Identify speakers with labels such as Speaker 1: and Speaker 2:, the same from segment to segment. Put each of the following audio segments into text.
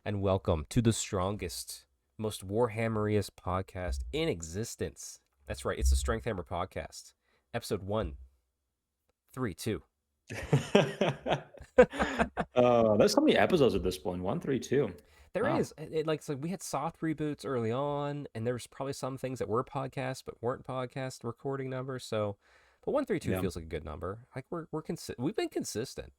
Speaker 1: and welcome to the strongest, most Warhammeriest podcast in existence. That's right, it's the Strength Hammer Podcast, episode 132.
Speaker 2: There's so many episodes at this point. 132.
Speaker 1: There
Speaker 2: Wow.
Speaker 1: is. So we had soft reboots early on, and there was probably some things that were podcasts but weren't podcast recording numbers. But 132
Speaker 2: Yeah.
Speaker 1: feels like a good number. Like we've been consistent.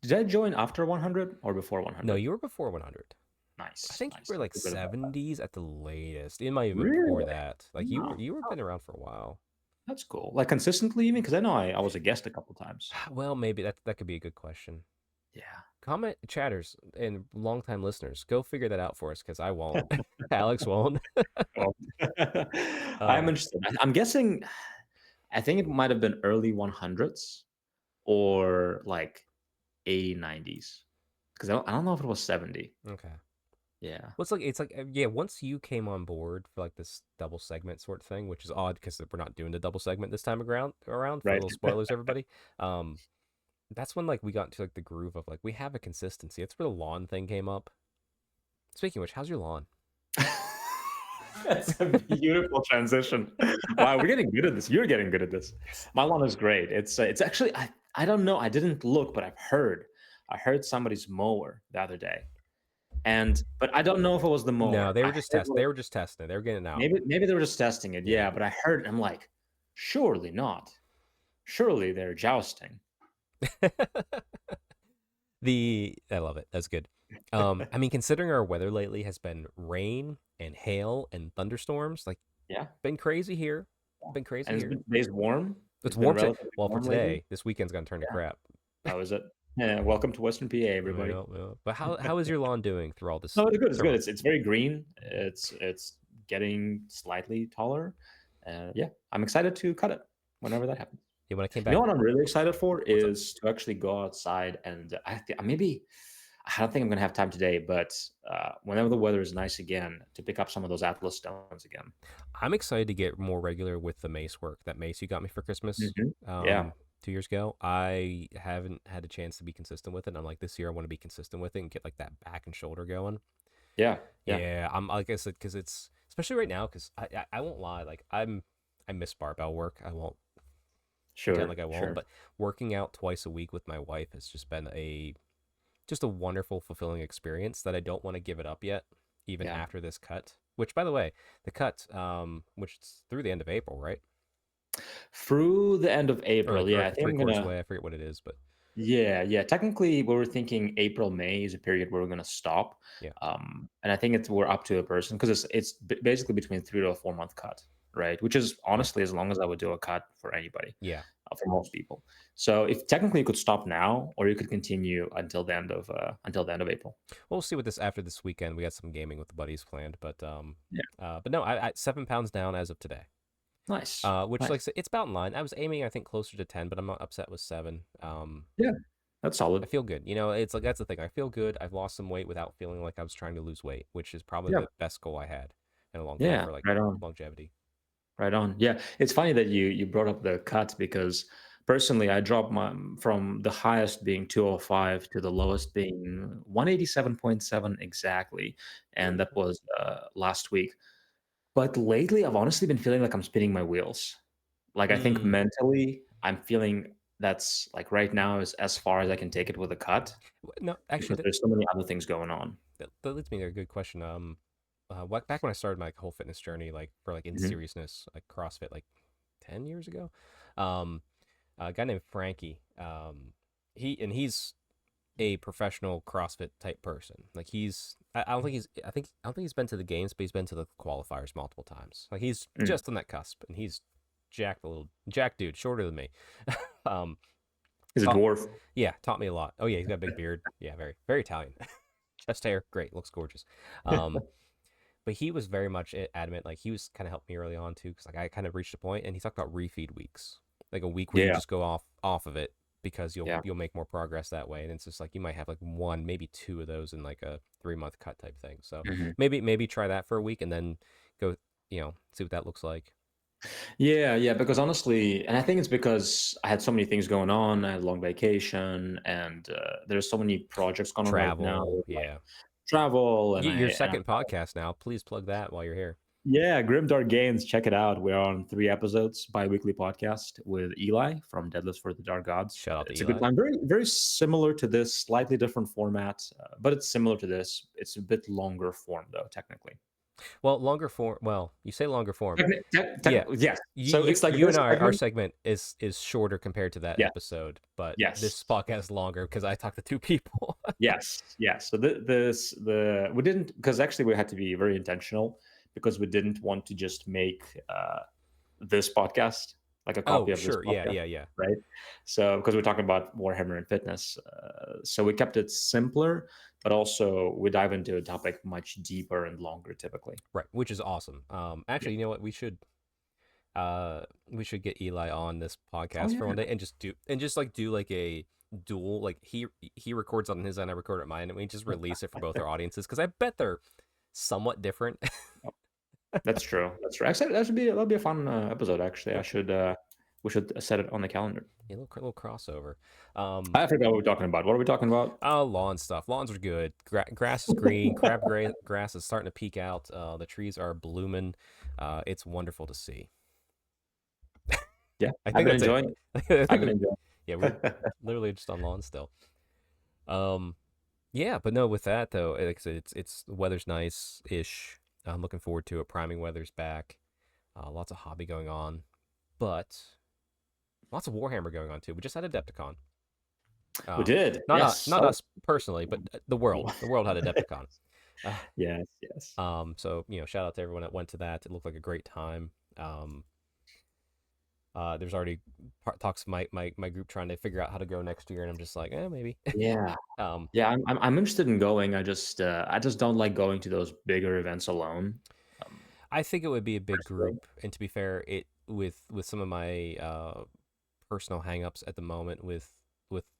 Speaker 2: Did I join after 100 or before
Speaker 1: No,
Speaker 2: 100?
Speaker 1: you were before 100. I
Speaker 2: Nice,
Speaker 1: think you
Speaker 2: nice.
Speaker 1: were
Speaker 2: I
Speaker 1: like
Speaker 2: feel good about that.
Speaker 1: 70s at the latest. It might have been before
Speaker 2: Really?
Speaker 1: that. Like
Speaker 2: Wow.
Speaker 1: you were
Speaker 2: Oh,
Speaker 1: been around for a while.
Speaker 2: that's cool. Like consistently, you mean? Because I know I was a guest a couple times.
Speaker 1: Well, maybe that could be a good question.
Speaker 2: Yeah.
Speaker 1: Comment chatters and longtime listeners, go figure that out for us because I won't. Alex won't.
Speaker 2: Well, I'm
Speaker 1: Um,
Speaker 2: interested. I'm guessing, I think it might have been early 100s or like 80, 90s. Because I don't know if it was 70.
Speaker 1: okay.
Speaker 2: Yeah.
Speaker 1: Well, yeah. Once you came on board for like this double segment sort of thing, which is odd because we're not doing the double segment this time around for
Speaker 2: Right.
Speaker 1: little spoilers, everybody. Um, that's when like we got into like the groove of like we have a consistency. That's where the lawn thing came up. Speaking of which, how's your lawn?
Speaker 2: That's a beautiful transition. Wow, we're getting good at this. You're getting good at this. My lawn is great. It's actually I don't know. I didn't look, but I heard somebody's mower the other day, but I don't know if it was the
Speaker 1: No,
Speaker 2: mower.
Speaker 1: they
Speaker 2: I
Speaker 1: were just
Speaker 2: heard
Speaker 1: They were just testing it. They were getting it out.
Speaker 2: maybe they were just testing it.
Speaker 1: Yeah.
Speaker 2: Yeah, but I heard. I'm like, surely not. Surely they're jousting.
Speaker 1: I love it. That's good. I mean, considering our weather lately has been rain and hail and thunderstorms, like
Speaker 2: Yeah,
Speaker 1: been crazy here.
Speaker 2: yeah.
Speaker 1: Been crazy
Speaker 2: And it's
Speaker 1: here.
Speaker 2: been days warm.
Speaker 1: It's
Speaker 2: It's been
Speaker 1: warm today.
Speaker 2: relatively
Speaker 1: Well, for
Speaker 2: warm lately.
Speaker 1: today, this weekend's gonna turn to
Speaker 2: Yeah.
Speaker 1: crap.
Speaker 2: How is it? Yeah. Welcome to Western PA, everybody.
Speaker 1: But how is your lawn doing through all this
Speaker 2: No, it's good. It's good.
Speaker 1: turmoil?
Speaker 2: It's very green. It's getting slightly taller. Yeah, I'm excited to cut it whenever that happens.
Speaker 1: Yeah, when I came
Speaker 2: You know
Speaker 1: back,
Speaker 2: what I'm really excited for
Speaker 1: what's up?
Speaker 2: is to actually go outside and maybe I don't think I'm gonna have time today, but whenever the weather is nice again, to pick up some of those Atlas stones again.
Speaker 1: I'm excited to get more regular with the mace work. That mace you got me for Christmas,
Speaker 2: Yeah,
Speaker 1: 2 years ago. I haven't had a chance to be consistent with it. I'm like, this year I want to be consistent with it and get like that back and shoulder going.
Speaker 2: yeah, yeah.
Speaker 1: Yeah, I'm like I said, because it's especially right now. Because I won't lie, like I miss barbell work. I won't pretend
Speaker 2: Sure,
Speaker 1: like I won't,
Speaker 2: sure.
Speaker 1: but working out twice a week with my wife has just been a wonderful, fulfilling experience that I don't want to give it up yet, even
Speaker 2: Yeah.
Speaker 1: after this cut. Which, by the way, the cut, which is through the end of April, right?
Speaker 2: Through the end of April,
Speaker 1: Or
Speaker 2: yeah, I think
Speaker 1: three
Speaker 2: I'm
Speaker 1: quarters
Speaker 2: gonna.
Speaker 1: away. I forget what it is, but
Speaker 2: Yeah. Technically, we were thinking April, May is a period where we're gonna stop,
Speaker 1: yeah,
Speaker 2: and I think we're up to a person because it's basically between 3 to 4 month cut, right? Which is
Speaker 1: yeah,
Speaker 2: honestly as long as I would do a cut for anybody,
Speaker 1: yeah.
Speaker 2: for most people. So if technically you could stop now, or you could continue until the end of April.
Speaker 1: Well, we'll see what this after this weekend. We got some gaming with the buddies planned,
Speaker 2: Yeah,
Speaker 1: but no, I 7 pounds down as of today.
Speaker 2: nice,
Speaker 1: Which like I
Speaker 2: nice.
Speaker 1: said, it's about in line. I was aiming, I think, closer to 10, but I'm not upset with 7.
Speaker 2: Yeah, that's
Speaker 1: I
Speaker 2: solid.
Speaker 1: feel good. It's like that's the thing. I feel good. I've lost some weight without feeling like I was trying to lose weight, which is probably
Speaker 2: Yeah,
Speaker 1: the best goal I had in a long time
Speaker 2: yeah,
Speaker 1: for like
Speaker 2: right on.
Speaker 1: longevity.
Speaker 2: Right on. Yeah, it's funny that you brought up the cut because personally, I dropped my from the highest being 205 to the lowest being 187.7 exactly, and that was last week. But lately, I've honestly been feeling like I'm spinning my wheels. Like I think
Speaker 1: Mm.
Speaker 2: mentally, I'm feeling that's like right now is as far as I can take it with a cut
Speaker 1: No, actually,
Speaker 2: because there's so many other things going on.
Speaker 1: that leads me to a good question. Back when I started my whole fitness journey, like for like in
Speaker 2: Mhm.
Speaker 1: seriousness, like CrossFit, like 10 years ago, um, a guy named Frankie, he's a professional CrossFit type person. Like I don't think I don't think he's been to the games, but he's been to the qualifiers multiple times. Like he's
Speaker 2: Mm.
Speaker 1: just on that cusp, and he's jacked, a little jack dude, shorter than me. um,
Speaker 2: He's a
Speaker 1: taught,
Speaker 2: dwarf.
Speaker 1: yeah, taught me a lot. Oh yeah, he's got a big beard. Yeah, very very Italian. Chest hair, great, looks gorgeous. Um, but he was very much adamant. Like he was kind of helped me early on too, because like I kind of reached a point, and he talked about refeed weeks, like a week where you
Speaker 2: Yeah,
Speaker 1: just go off of it because
Speaker 2: yeah.
Speaker 1: you'll make more progress that way. And it's just like you might have like one, maybe two of those in like a 3 month cut type thing. So
Speaker 2: Mhm.
Speaker 1: maybe try that for a week and then go, see what that looks like.
Speaker 2: Yeah, because honestly, and I think it's because I had so many things going on. I had a long vacation, and there's so many projects going on right now.
Speaker 1: Travel,
Speaker 2: With like
Speaker 1: yeah,
Speaker 2: travel, and
Speaker 1: Your
Speaker 2: I
Speaker 1: second podcast now. Please plug that while you're here.
Speaker 2: yeah, Grimdark Games, check it out. We're on 3 episodes, bi-weekly podcast with Eli from Deadlifts for the Dark Gods.
Speaker 1: Shout out to
Speaker 2: It's a good
Speaker 1: Eli.
Speaker 2: time. Very, very similar to this, slightly different format, but it's similar to this. It's a bit longer form, though, technically.
Speaker 1: Well, longer form. Well, you say longer form. Yeah.
Speaker 2: Yes.
Speaker 1: You,
Speaker 2: So
Speaker 1: you,
Speaker 2: it's like
Speaker 1: you
Speaker 2: this
Speaker 1: and our
Speaker 2: segment.
Speaker 1: segment is shorter compared to that
Speaker 2: Yes.
Speaker 1: episode, but this
Speaker 2: Yes.
Speaker 1: podcast is longer because I talked to 2 people.
Speaker 2: Yes. Yes. So we didn't, because actually we had to be very intentional, because we didn't want to just make this podcast like a
Speaker 1: Oh,
Speaker 2: copy of this
Speaker 1: sure. Yeah,
Speaker 2: podcast,
Speaker 1: yeah, yeah.
Speaker 2: right? So because we're talking about Warhammer and fitness, so we kept it simpler, but also we dive into a topic much deeper and longer typically.
Speaker 1: Right, which is awesome. Actually, you know what? We should get Eli on this
Speaker 2: Oh
Speaker 1: podcast for
Speaker 2: yeah.
Speaker 1: one day and just like do like a dual, like he records on his end, I record at mine, and we just release it for both our audiences because I bet they're somewhat different.
Speaker 2: That's true. That's true. Actually, that'll be a fun episode. Actually,
Speaker 1: Yep.
Speaker 2: we should set it on the calendar.
Speaker 1: Yeah, little crossover.
Speaker 2: I forgot what we're talking about. What are we talking about?
Speaker 1: Lawn stuff. Lawns are good. Grass is green. Grass is starting to peek out. The trees are blooming. It's wonderful to see.
Speaker 2: Yeah,
Speaker 1: I
Speaker 2: I've
Speaker 1: think
Speaker 2: been
Speaker 1: that's
Speaker 2: enjoying.
Speaker 1: it.
Speaker 2: I've been enjoying.
Speaker 1: Yeah, we're literally just on lawn still. Yeah, but no, with that though, like I said, it's the weather's nice ish. I'm looking forward to it. Priming weather's back. Lots of hobby going on, but lots of Warhammer going on too. We just had Adepticon.
Speaker 2: We did.
Speaker 1: Not
Speaker 2: Yes.
Speaker 1: not us personally, but the world. The world had Adepticon.
Speaker 2: Yes. Yes.
Speaker 1: So shout out to everyone that went to that. It looked like a great time. There's already talks of my group trying to figure out how to go next year, and I'm just like, maybe.
Speaker 2: Yeah.
Speaker 1: um,
Speaker 2: Yeah. I'm interested in going. I just don't like going to those bigger events alone.
Speaker 1: I think it would be a big
Speaker 2: Personally.
Speaker 1: group, and to be fair, it with some of my personal hangups at the moment with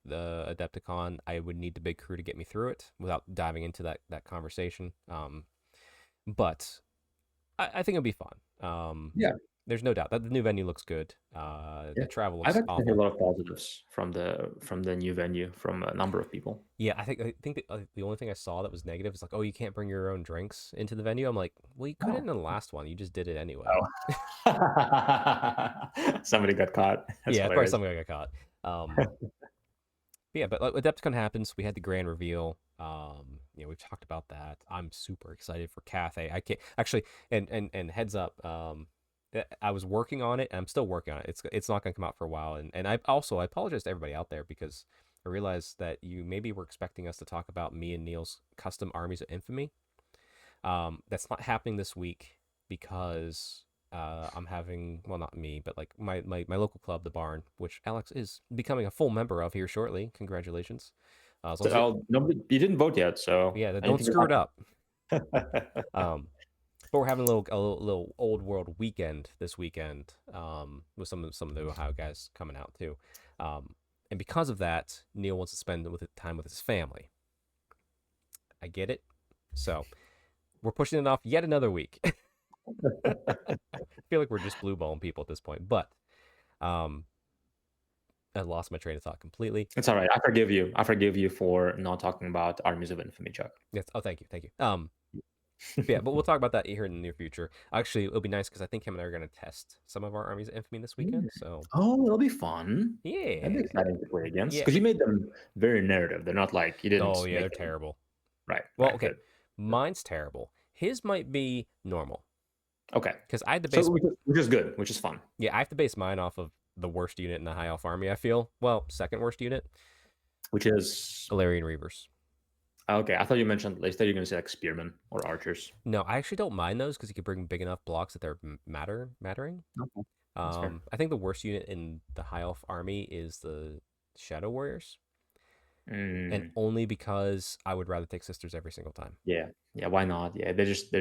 Speaker 1: the Adepticon, I would need the big crew to get me through it without diving into that conversation. But I think it'll be fun.
Speaker 2: Yeah.
Speaker 1: There's no doubt that the new venue looks good.
Speaker 2: Yeah.
Speaker 1: The travel
Speaker 2: I've
Speaker 1: looks
Speaker 2: actually heard a
Speaker 1: awful.
Speaker 2: lot of positives from the new venue from a number of people.
Speaker 1: Yeah, I think the only thing I saw that was negative is like, oh, you can't bring your own drinks into the venue. I'm like, well, you couldn't in the last one. You just did it anyway.
Speaker 2: Oh. Somebody got caught. That's
Speaker 1: Yeah, probably
Speaker 2: hilarious.
Speaker 1: something I got caught. Yeah, but like, Adepticon happens. We had the grand reveal. We've talked about that. I'm super excited for Cathay. I can't actually, and heads up. I was working on it, and I'm still working on it. It's not going to come out for a while, and I apologize to everybody out there because I realized that you maybe were expecting us to talk about me and Neil's custom armies of infamy. That's not happening this week because I'm having, well, not me, but like my local club, the Barn, which Alex is becoming a full member of here shortly. Congratulations. As long as
Speaker 2: Nobody, you didn't vote yet, so
Speaker 1: yeah, don't
Speaker 2: anything
Speaker 1: screw it up.
Speaker 2: happen.
Speaker 1: But we're having a little old world weekend this weekend, with some of the Ohio guys coming out too, and because of that, Neil wants to spend time with his family. I get it, so we're pushing it off yet another week. I feel like we're just blue balling people at this point, but I lost my train of thought completely.
Speaker 2: It's all right. I forgive you. I forgive you for not talking about Armies of Infamy, Chuck.
Speaker 1: Yes. Oh, thank you. Yeah, but we'll talk about that here in the near future. Actually, it'll be nice because I think him and I are going to test some of our Armies of Infamy this weekend. So
Speaker 2: Oh, it'll be fun.
Speaker 1: yeah,
Speaker 2: That'd be exciting to play against
Speaker 1: yeah.
Speaker 2: because you made them very narrative. They're not like you didn't.
Speaker 1: Oh yeah,
Speaker 2: make
Speaker 1: they're
Speaker 2: them-
Speaker 1: terrible.
Speaker 2: Right.
Speaker 1: Well,
Speaker 2: right,
Speaker 1: okay,
Speaker 2: good.
Speaker 1: mine's terrible. His might be normal
Speaker 2: Okay.
Speaker 1: because I had to base.
Speaker 2: So which is good, which is fun.
Speaker 1: Yeah, I have to base mine off of the worst unit in the High Elf army. I feel second worst unit,
Speaker 2: Which is
Speaker 1: Illyrian Reavers.
Speaker 2: okay. I thought you were going to say like spearmen or archers.
Speaker 1: No, I actually don't mind those because you can bring big enough blocks that they're mattering.
Speaker 2: Okay. That's fair.
Speaker 1: I think the worst unit in the High Elf army is the Shadow Warriors, and only because I would rather take sisters every single time.
Speaker 2: Yeah. Why not? Yeah, they're just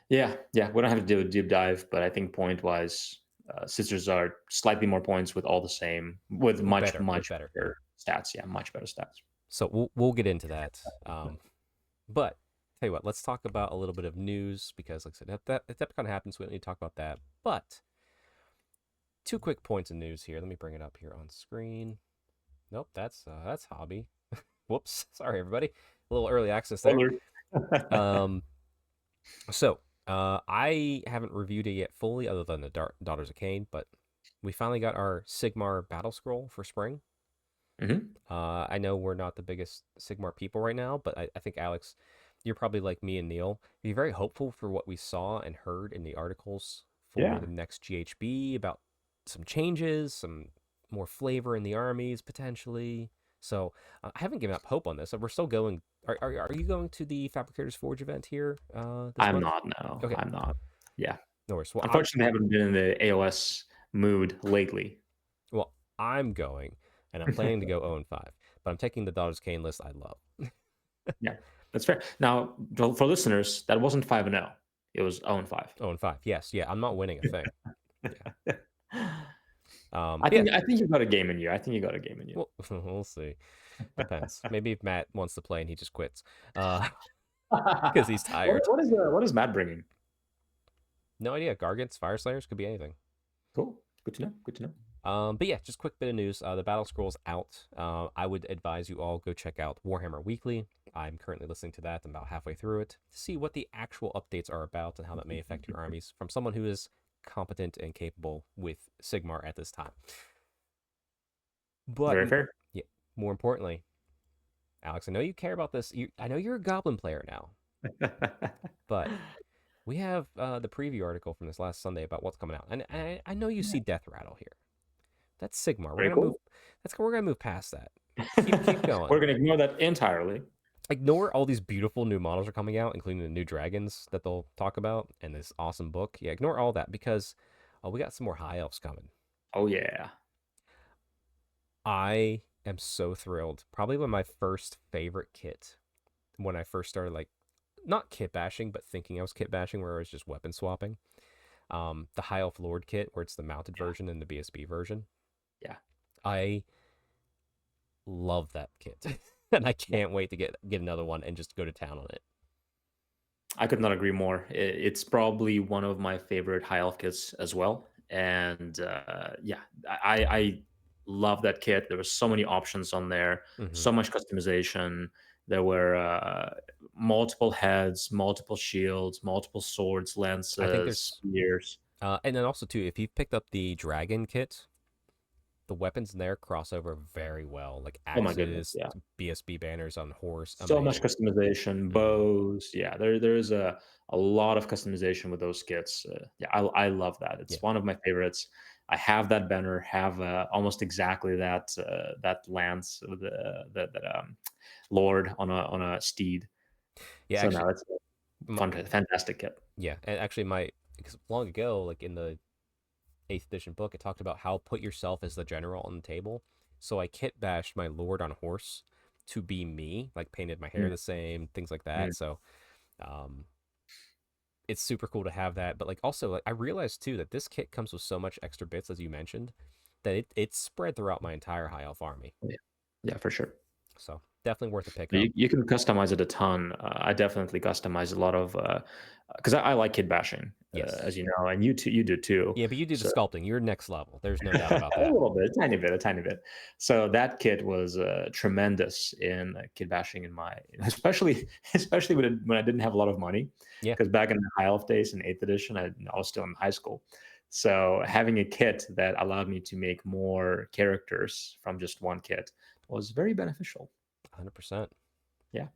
Speaker 2: yeah. We don't have to do a deep dive, but I think point wise, sisters are slightly more points with all the same with much
Speaker 1: better.
Speaker 2: better stats. Yeah, much better stats.
Speaker 1: So we'll get into that. But tell you what, let's talk about a little bit of news because, like I said, that Adepticon happens. We don't need to talk about that. But 2 quick points of news here. Let me bring it up here on screen. Nope, that's hobby. Whoops, sorry everybody. A little early access there. Um, I haven't reviewed it yet fully, other than the Daughters of Cain, but we finally got our Sigmar battle scroll for spring.
Speaker 2: Hmm.
Speaker 1: I know we're not the biggest Sigmar people right now, but I think, Alex, you're probably like me and Neil. Be very hopeful for what we saw and heard in the articles for
Speaker 2: Yeah,
Speaker 1: the next GHB about some changes, some more flavor in the armies potentially. So I haven't given up hope on this. We're still going. Are you going to the Fabricators Forge event here this
Speaker 2: I'm
Speaker 1: month?
Speaker 2: not. No,
Speaker 1: Okay,
Speaker 2: I'm not. Yeah,
Speaker 1: no worries. Well,
Speaker 2: unfortunately, I haven't been in the AOS mood lately.
Speaker 1: I'm going, and I'm planning to go 0-5, but I'm taking the Daughters of Cain list I love.
Speaker 2: Yeah, that's fair. Now, for listeners, that wasn't 5-0. It was 0-5.
Speaker 1: 0-5. Yes, yeah. I'm not winning a thing. Yeah.
Speaker 2: I
Speaker 1: But yeah,
Speaker 2: think you got a game in you. I think you got a game in you.
Speaker 1: well, we'll see. Depends. Maybe if Matt wants to play and he just quits, uh, because he's tired.
Speaker 2: What is Matt bringing?
Speaker 1: No idea. Gargants, Fire Slayers, could be anything.
Speaker 2: Cool. Good to know. Good to know.
Speaker 1: But yeah, just quick bit of news. The Battle Scroll's out. I would advise you all go check out Warhammer Weekly. I'm currently listening to that. I'm about halfway through it to see what the actual updates are about and how that may affect your armies from someone who is competent and capable with Sigmar at this time. But
Speaker 2: Very fair.
Speaker 1: yeah, more importantly, Alex, I know you care about this. I know you're a Goblin player now, but we have the preview article from this last Sunday about what's coming out, and I know you see Death Rattle here. That's Sigmar. We're
Speaker 2: Very
Speaker 1: gonna move.
Speaker 2: cool.
Speaker 1: We're gonna move past that. Keep
Speaker 2: We're
Speaker 1: going.
Speaker 2: gonna ignore that entirely.
Speaker 1: Ignore all these beautiful new models are coming out, including the new dragons that they'll talk about and this awesome book. Yeah, ignore all that because we got some more high elves coming.
Speaker 2: Oh yeah.
Speaker 1: I am so thrilled. Probably one of my first favorite kit when I first started, like, not kit bashing, but thinking I was kit bashing, where I was just weapon swapping. The High Elf Lord kit, where it's the mounted
Speaker 2: Yeah.
Speaker 1: version and the BSB version.
Speaker 2: Yeah.
Speaker 1: I love that kit, and I
Speaker 2: Yeah.
Speaker 1: can't wait to get another one and just go to town on it.
Speaker 2: I could not agree more. It's probably one of my favorite high elf kits as well. And yeah, I love that kit. There were so many options on there,
Speaker 1: Hmm.
Speaker 2: so much customization. There were multiple heads, multiple shields, multiple swords,
Speaker 1: I think
Speaker 2: lances,
Speaker 1: there's,
Speaker 2: spears.
Speaker 1: and then also too, if you've picked up the dragon kit, the weapons in there cross over very well, like
Speaker 2: Oh my goodness,
Speaker 1: axes,
Speaker 2: yeah.
Speaker 1: BSB banners on horse,
Speaker 2: So much
Speaker 1: amazing.
Speaker 2: customization,
Speaker 1: Hmm.
Speaker 2: bows. Yeah, there's a lot of customization with those kits. Yeah, I love that.
Speaker 1: Yeah,
Speaker 2: It's one of my favorites. I have that banner, have almost exactly that lance with that lord on a steed.
Speaker 1: yeah.
Speaker 2: So
Speaker 1: Actually,
Speaker 2: now it's a
Speaker 1: my,
Speaker 2: fun, fantastic kit.
Speaker 1: yeah, and actually, my because long ago, like in the eighth edition book, it talked about how put yourself as the general on the table. So I kit bashed my lord on horse to be me, like painted my hair
Speaker 2: Mm,
Speaker 1: the same, things like that.
Speaker 2: mm.
Speaker 1: So um, it's super cool to have that. But like also, like I realized too that this kit comes with so much extra bits, as you mentioned, that it's spread throughout my entire high elf army.
Speaker 2: Yeah, yeah, for sure.
Speaker 1: So definitely worth a pickup.
Speaker 2: You can customize it a ton. I definitely customize a lot of because I like kid bashing,
Speaker 1: Yes.
Speaker 2: as you know, and you do too.
Speaker 1: Yeah, but you do the
Speaker 2: So
Speaker 1: sculpting. You're next level. There's no doubt about
Speaker 2: a
Speaker 1: that.
Speaker 2: little bit, a tiny bit. So that kit was tremendous in kid bashing in my, especially when I didn't have a lot of money,
Speaker 1: Yeah.
Speaker 2: because back in the high elf days in eighth edition, I was still in high school. So having a kit that allowed me to make more characters from just one kit was very beneficial.
Speaker 1: 100%.
Speaker 2: Yeah.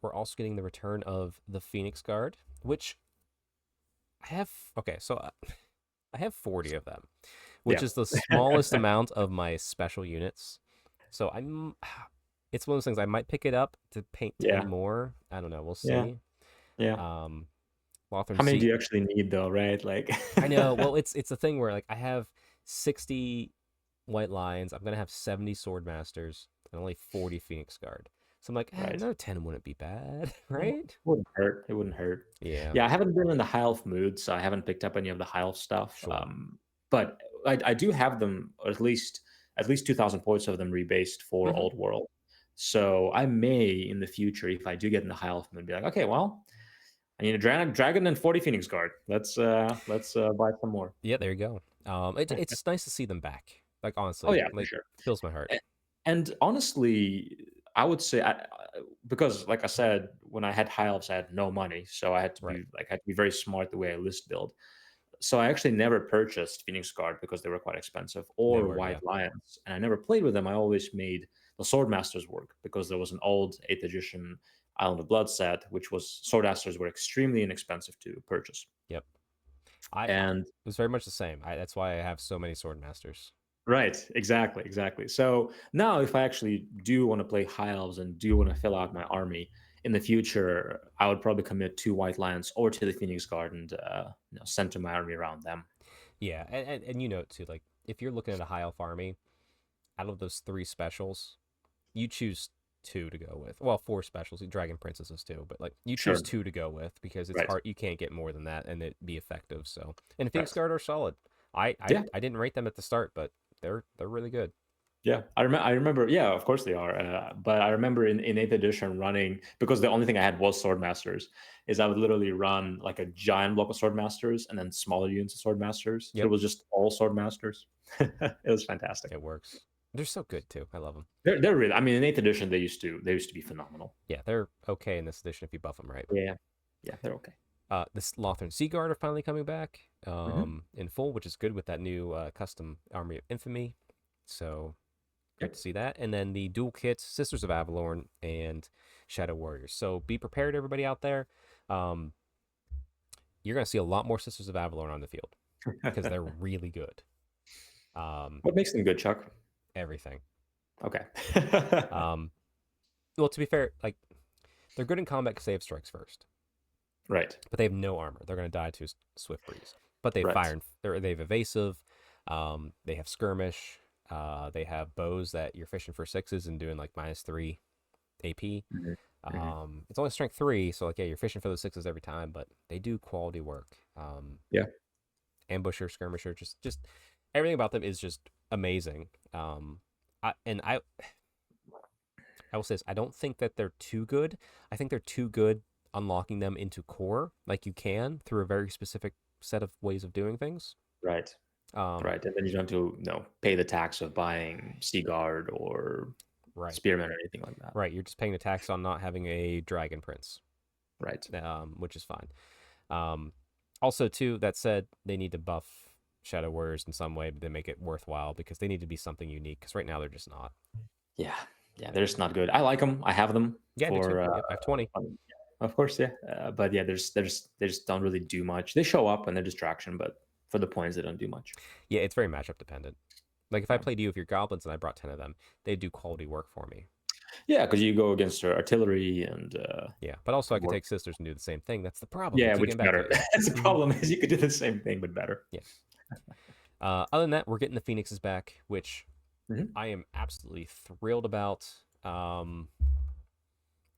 Speaker 1: We're also getting the return of the Phoenix Guard, which I have. Okay, so I have 40 of them, which
Speaker 2: Yeah.
Speaker 1: is the smallest amount of my special units. So I'm. It's one of those things. I might pick it up to paint 10
Speaker 2: Yeah.
Speaker 1: more. I don't know. We'll
Speaker 2: Yeah.
Speaker 1: see.
Speaker 2: Yeah.
Speaker 1: Um, Lothram
Speaker 2: How many do
Speaker 1: Sea.
Speaker 2: you actually need though, right? Like
Speaker 1: I know. Well, it's a thing where like I have 60 White Lions. I'm gonna have 70 Sword Masters and only 40 Phoenix Guard. So I'm like,
Speaker 2: right.
Speaker 1: another 10 wouldn't be bad,
Speaker 2: Yeah.
Speaker 1: right?
Speaker 2: Wouldn't hurt. It wouldn't hurt.
Speaker 1: Yeah,
Speaker 2: Yeah, I haven't been in the high elf mood, so I haven't picked up any of the high elf stuff.
Speaker 1: sure.
Speaker 2: But I do have them, or at least 2,000 points of them rebased for
Speaker 1: Hmm.
Speaker 2: old world. So I may in the future, if I do get in the high elf mood, be like, okay, well, I need a dragon and 40 Phoenix Guard. Let's buy some more.
Speaker 1: Yeah, there you go. It's nice to see them back. Like
Speaker 2: Oh
Speaker 1: honestly,
Speaker 2: yeah, for
Speaker 1: like
Speaker 2: sure.
Speaker 1: fills my heart.
Speaker 2: And honestly, I would say because, like I said, when I had high elves, I had no money, so
Speaker 1: Right.
Speaker 2: I had to be very smart the way I list build. So I actually never purchased Phoenix Guard because they were quite expensive,
Speaker 1: They
Speaker 2: or
Speaker 1: were,
Speaker 2: White
Speaker 1: yeah.
Speaker 2: Lions, and I never played with them. I always made the Swordmasters work because there was an old 8th edition Island of Blood set, which was Swordmasters were extremely inexpensive to purchase,
Speaker 1: Yep. I
Speaker 2: and
Speaker 1: it was very much the same. That's why I have so many sword masters.
Speaker 2: right, exactly, exactly. So now, if I actually do want to play High Elves and do want to fill out my army in the future, I would probably commit to White Lions or to the Phoenix Guard and center my army around them.
Speaker 1: Yeah, and you know too, like if you're looking at a high elf army, out of those three specials, you choose two to go with. Well, four specials, Dragon Princesses too, but like you choose
Speaker 2: Sure.
Speaker 1: two to go with because it's
Speaker 2: Right.
Speaker 1: hard. You can't get more than that and it be effective. So, and Phoenix
Speaker 2: Right.
Speaker 1: Guard are solid.
Speaker 2: Yeah.
Speaker 1: I didn't rate them at the start, but they're really good.
Speaker 2: Yeah, I remember. Yeah, of course they are. But I remember in 8th edition running because the only thing I had was Swordmasters. Is I would literally run like a giant block of Swordmasters and then smaller units of Swordmasters. So it
Speaker 1: Yep,
Speaker 2: was just all Swordmasters. It was fantastic.
Speaker 1: it works. They're so good too. I love them.
Speaker 2: They're really. I mean, in 8th edition they used to be phenomenal.
Speaker 1: Yeah, they're okay in this edition if you buff them right.
Speaker 2: Yeah, yeah, they're okay.
Speaker 1: This Lothran Sea Guard are finally coming back
Speaker 2: Hmm.
Speaker 1: in full, which is good with that new custom Army of Infamy. So great
Speaker 2: Yep.
Speaker 1: to see that. And then the dual kits, Sisters of Avalorn and Shadow Warriors. So be prepared, everybody out there. Um, you're going to see a lot more Sisters of Avalorn on the field because they're really good.
Speaker 2: What makes them good, Chuck?
Speaker 1: Everything.
Speaker 2: Okay.
Speaker 1: Um, well, to be fair, like they're good in combat because they have strikes first,
Speaker 2: Right.
Speaker 1: but they have no armor. They're going to die to Swift Breeze. But they
Speaker 2: Right.
Speaker 1: fire. They have evasive. They have skirmish. They have bows that you're fishing for sixes and doing like -3 AP.
Speaker 2: Hmm. Hmm.
Speaker 1: It's only strength 3, so like yeah, you're fishing for those sixes every time, but they do quality work.
Speaker 2: Yeah.
Speaker 1: Ambusher, skirmisher, just everything about them is just amazing. I will say this, I don't think that they're too good. I think they're too good unlocking them into core, like you can through a very specific set of ways of doing things.
Speaker 2: Right.
Speaker 1: Um,
Speaker 2: Right. And then you don't have to, pay the tax of buying Seaguard or
Speaker 1: right,
Speaker 2: Spearman or anything like that.
Speaker 1: right. You're just paying the tax on not having a dragon prince,
Speaker 2: Right.
Speaker 1: which is fine. Um, Also, too, that said, they need to buff Shadow Warriors in some way to make it worthwhile because they need to be something unique. Because right now they're just not.
Speaker 2: Yeah. Yeah. They're just not good. I like them. I have them
Speaker 1: Yeah, I do too.
Speaker 2: for,
Speaker 1: Yep, I have 20.
Speaker 2: of course, yeah. But yeah, they just don't really do much. They show up and they're distraction, but for the points, they don't do much.
Speaker 1: Yeah, it's very matchup dependent. Like if I
Speaker 2: Yeah.
Speaker 1: played you with your goblins and I brought 10 of them, they do quality work for me.
Speaker 2: Yeah. Because you go against their artillery and,
Speaker 1: Yeah, but also I could
Speaker 2: work.
Speaker 1: take sisters and do the same thing. That's the problem. We
Speaker 2: Yeah.
Speaker 1: keep
Speaker 2: Which
Speaker 1: getting back to
Speaker 2: better.
Speaker 1: it.
Speaker 2: That's the
Speaker 1: Mhm.
Speaker 2: problem is you could do the same thing, but better.
Speaker 1: Yeah. Other than that, we're getting the Phoenixes back, which
Speaker 2: Hmm.
Speaker 1: I am absolutely thrilled about.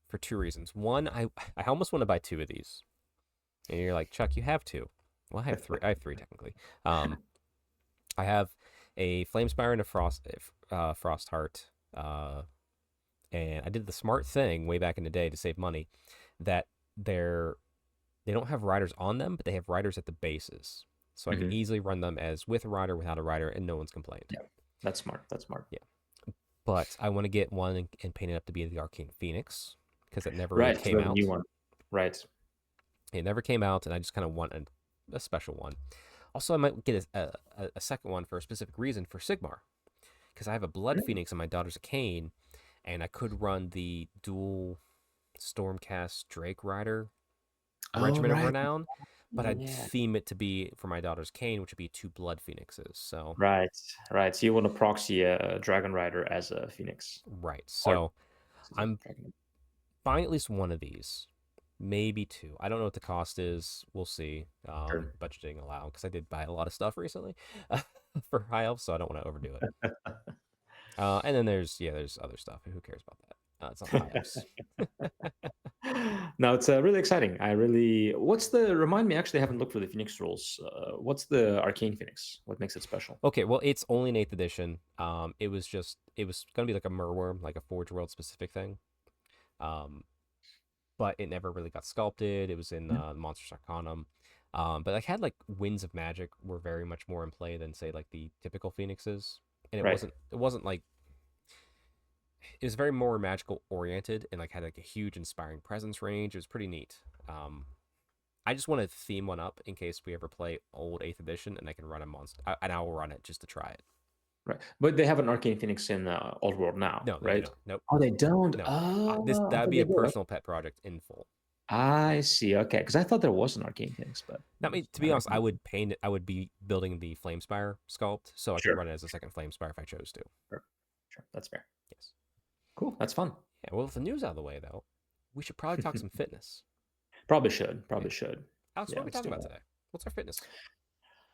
Speaker 1: For two reasons. One, I almost want to buy two of these, and you're like, Chuck, you have two. Well, I have three. I have three technically. Um, I have a Flamespire and a Frost Heart. And I did the smart thing way back in the day to save money, that they don't have riders on them, but they have riders at the bases, so I can
Speaker 2: Hmm.
Speaker 1: easily run them as with a rider, without a rider, and no one's complained.
Speaker 2: Yeah. That's smart. That's smart.
Speaker 1: Yeah, but I want to get one and paint it up to be the Arcane Phoenix because it never really
Speaker 2: Right.
Speaker 1: came
Speaker 2: The new
Speaker 1: out.
Speaker 2: one. Right.
Speaker 1: It never came out, and I just kind of want a special one. Also, I might get a second one for a specific reason for Sigmar, because I have a Blood
Speaker 2: Mm.
Speaker 1: Phoenix and my daughter's a Cane, and I could run the dual Stormcast Drake Rider
Speaker 2: Oh,
Speaker 1: Regiment of
Speaker 2: right.
Speaker 1: Renown, but I'd
Speaker 2: Yeah.
Speaker 1: theme it to be for my daughter's Cane, which would be two Blood Phoenixes. So,
Speaker 2: Right. Right. So you want to proxy a Dragon Rider as a Phoenix.
Speaker 1: right.
Speaker 2: Or
Speaker 1: So
Speaker 2: as a
Speaker 1: I'm
Speaker 2: Dragon.
Speaker 1: buying at least one of these, maybe two. I don't know what the cost is. We'll see.
Speaker 2: Sure.
Speaker 1: Budgeting allow, because I did buy a lot of stuff recently for High Elf, so I don't want to overdo it. And then there's other stuff. Who cares about that? It's not High Elves.
Speaker 2: No, it's really exciting. I really. What's the? Remind me. Actually, I haven't looked for the Phoenix rules. What's the Arcane Phoenix? What makes it special?
Speaker 1: Okay, well, it's only an 8th edition. It was gonna be like a Merworm, like a Forge World specific thing. Um, but it never really got sculpted. It was in
Speaker 2: Mhm.
Speaker 1: the Monsters Arcanum. But like had like Winds of Magic were very much more in play than say like the typical Phoenixes, and
Speaker 2: Right.
Speaker 1: it wasn't like it was very more magical oriented and like had like a huge inspiring presence range. It was pretty neat. I just want to theme one up in case we ever play old 8th edition and I can run a monster, and I will run it just to try it.
Speaker 2: Right. But they have an Arcane Phoenix in Old World now,
Speaker 1: No, they do
Speaker 2: right?
Speaker 1: not. Nope.
Speaker 2: Oh, they don't.
Speaker 1: No. This
Speaker 2: Oh, I
Speaker 1: That'd
Speaker 2: thought
Speaker 1: be
Speaker 2: they
Speaker 1: a
Speaker 2: did.
Speaker 1: personal pet project in full.
Speaker 2: I see. Okay, because I thought there was an Arcane Phoenix, but
Speaker 1: I mean, to
Speaker 2: I
Speaker 1: be honest, I
Speaker 2: reckon.
Speaker 1: would paint it. I would be building the Flamespire sculpt, so I could
Speaker 2: Sure,
Speaker 1: run it as a second Flamespire if I chose to.
Speaker 2: sure, sure. That's fair.
Speaker 1: Yes.
Speaker 2: Cool. That's fun.
Speaker 1: Yeah. Well, with the news out of the way, though, we should probably talk some fitness.
Speaker 2: Probably should.
Speaker 1: Yeah.
Speaker 2: Probably should.
Speaker 1: Alex, what
Speaker 2: Yeah,
Speaker 1: are we
Speaker 2: let's
Speaker 1: talking
Speaker 2: do
Speaker 1: about
Speaker 2: that.
Speaker 1: today? What's our fitness?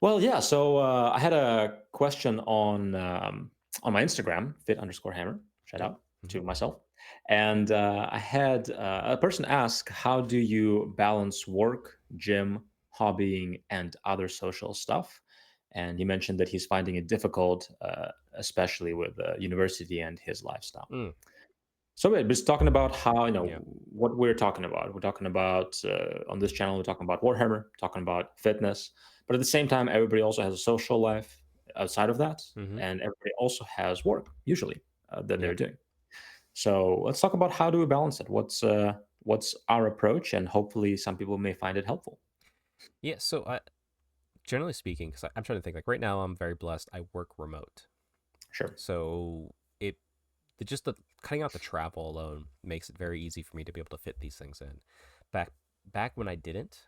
Speaker 2: Well, yeah. So I had a question on my Instagram, fit_hammer. Shout
Speaker 1: Okay.
Speaker 2: out to myself. And I had a person ask, how do you balance work, gym, hobbying, and other social stuff? And he mentioned that he's finding it difficult, especially with university and his lifestyle.
Speaker 1: Mm,
Speaker 2: So we're just talking about how,
Speaker 1: yeah.
Speaker 2: what we're talking about. We're talking about, on this channel, we're talking about Warhammer, talking about fitness. But at the same time, everybody also has a social life outside of that.
Speaker 1: Mm-hmm.
Speaker 2: And everybody also has work, usually, that
Speaker 1: Yeah.
Speaker 2: they're doing. So let's talk about how do we balance it? What's our approach? And hopefully some people may find it helpful.
Speaker 1: Yeah. So, generally speaking, because I'm trying to think, like right now, I'm very blessed. I work remote,
Speaker 2: Sure.
Speaker 1: so just the cutting out the travel alone makes it very easy for me to be able to fit these things in. Back back when I didn't,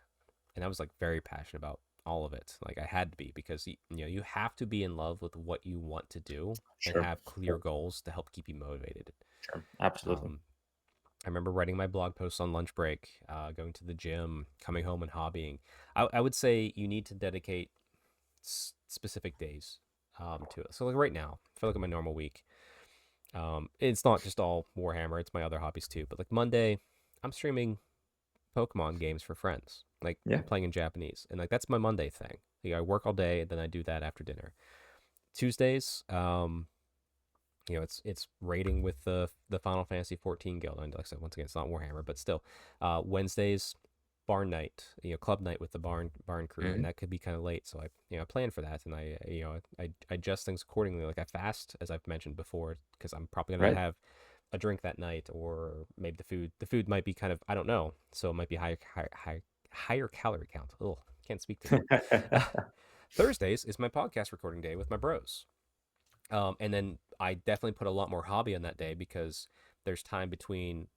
Speaker 1: and I was like very passionate about all of it. Like I had to be because you have to be in love with what you want to do and
Speaker 2: Sure.
Speaker 1: have clear
Speaker 2: Sure.
Speaker 1: goals to help keep you motivated.
Speaker 2: Sure. Absolutely.
Speaker 1: Um, I remember writing my blog posts on lunch break, going to the gym, coming home and hobbying. I would say you need to dedicate specific days to it. So like right now, if I look at my normal week, it's not just all Warhammer; it's my other hobbies too. But like Monday, I'm streaming Pokemon games for friends. Like
Speaker 2: Yeah.
Speaker 1: I'm playing in Japanese, and like that's my Monday thing. Like, I work all day, and then I do that after dinner. Tuesdays, it's raiding with the Final Fantasy 14 guild. And like I said, once again, it's not Warhammer, but still. Wednesdays, barn night, club night with the barn crew, and
Speaker 2: Mhm.
Speaker 1: that could be kind of late. So I plan for that, and I adjust things accordingly. Like I fast, as I've mentioned before, because I'm probably gonna
Speaker 2: Right.
Speaker 1: have a drink that night, or maybe the food might be kind of, I don't know, so it might be higher calorie count. Oh, can't speak today. Thursdays is my podcast recording day with my bros. And then I definitely put a lot more hobby on that day because there's time between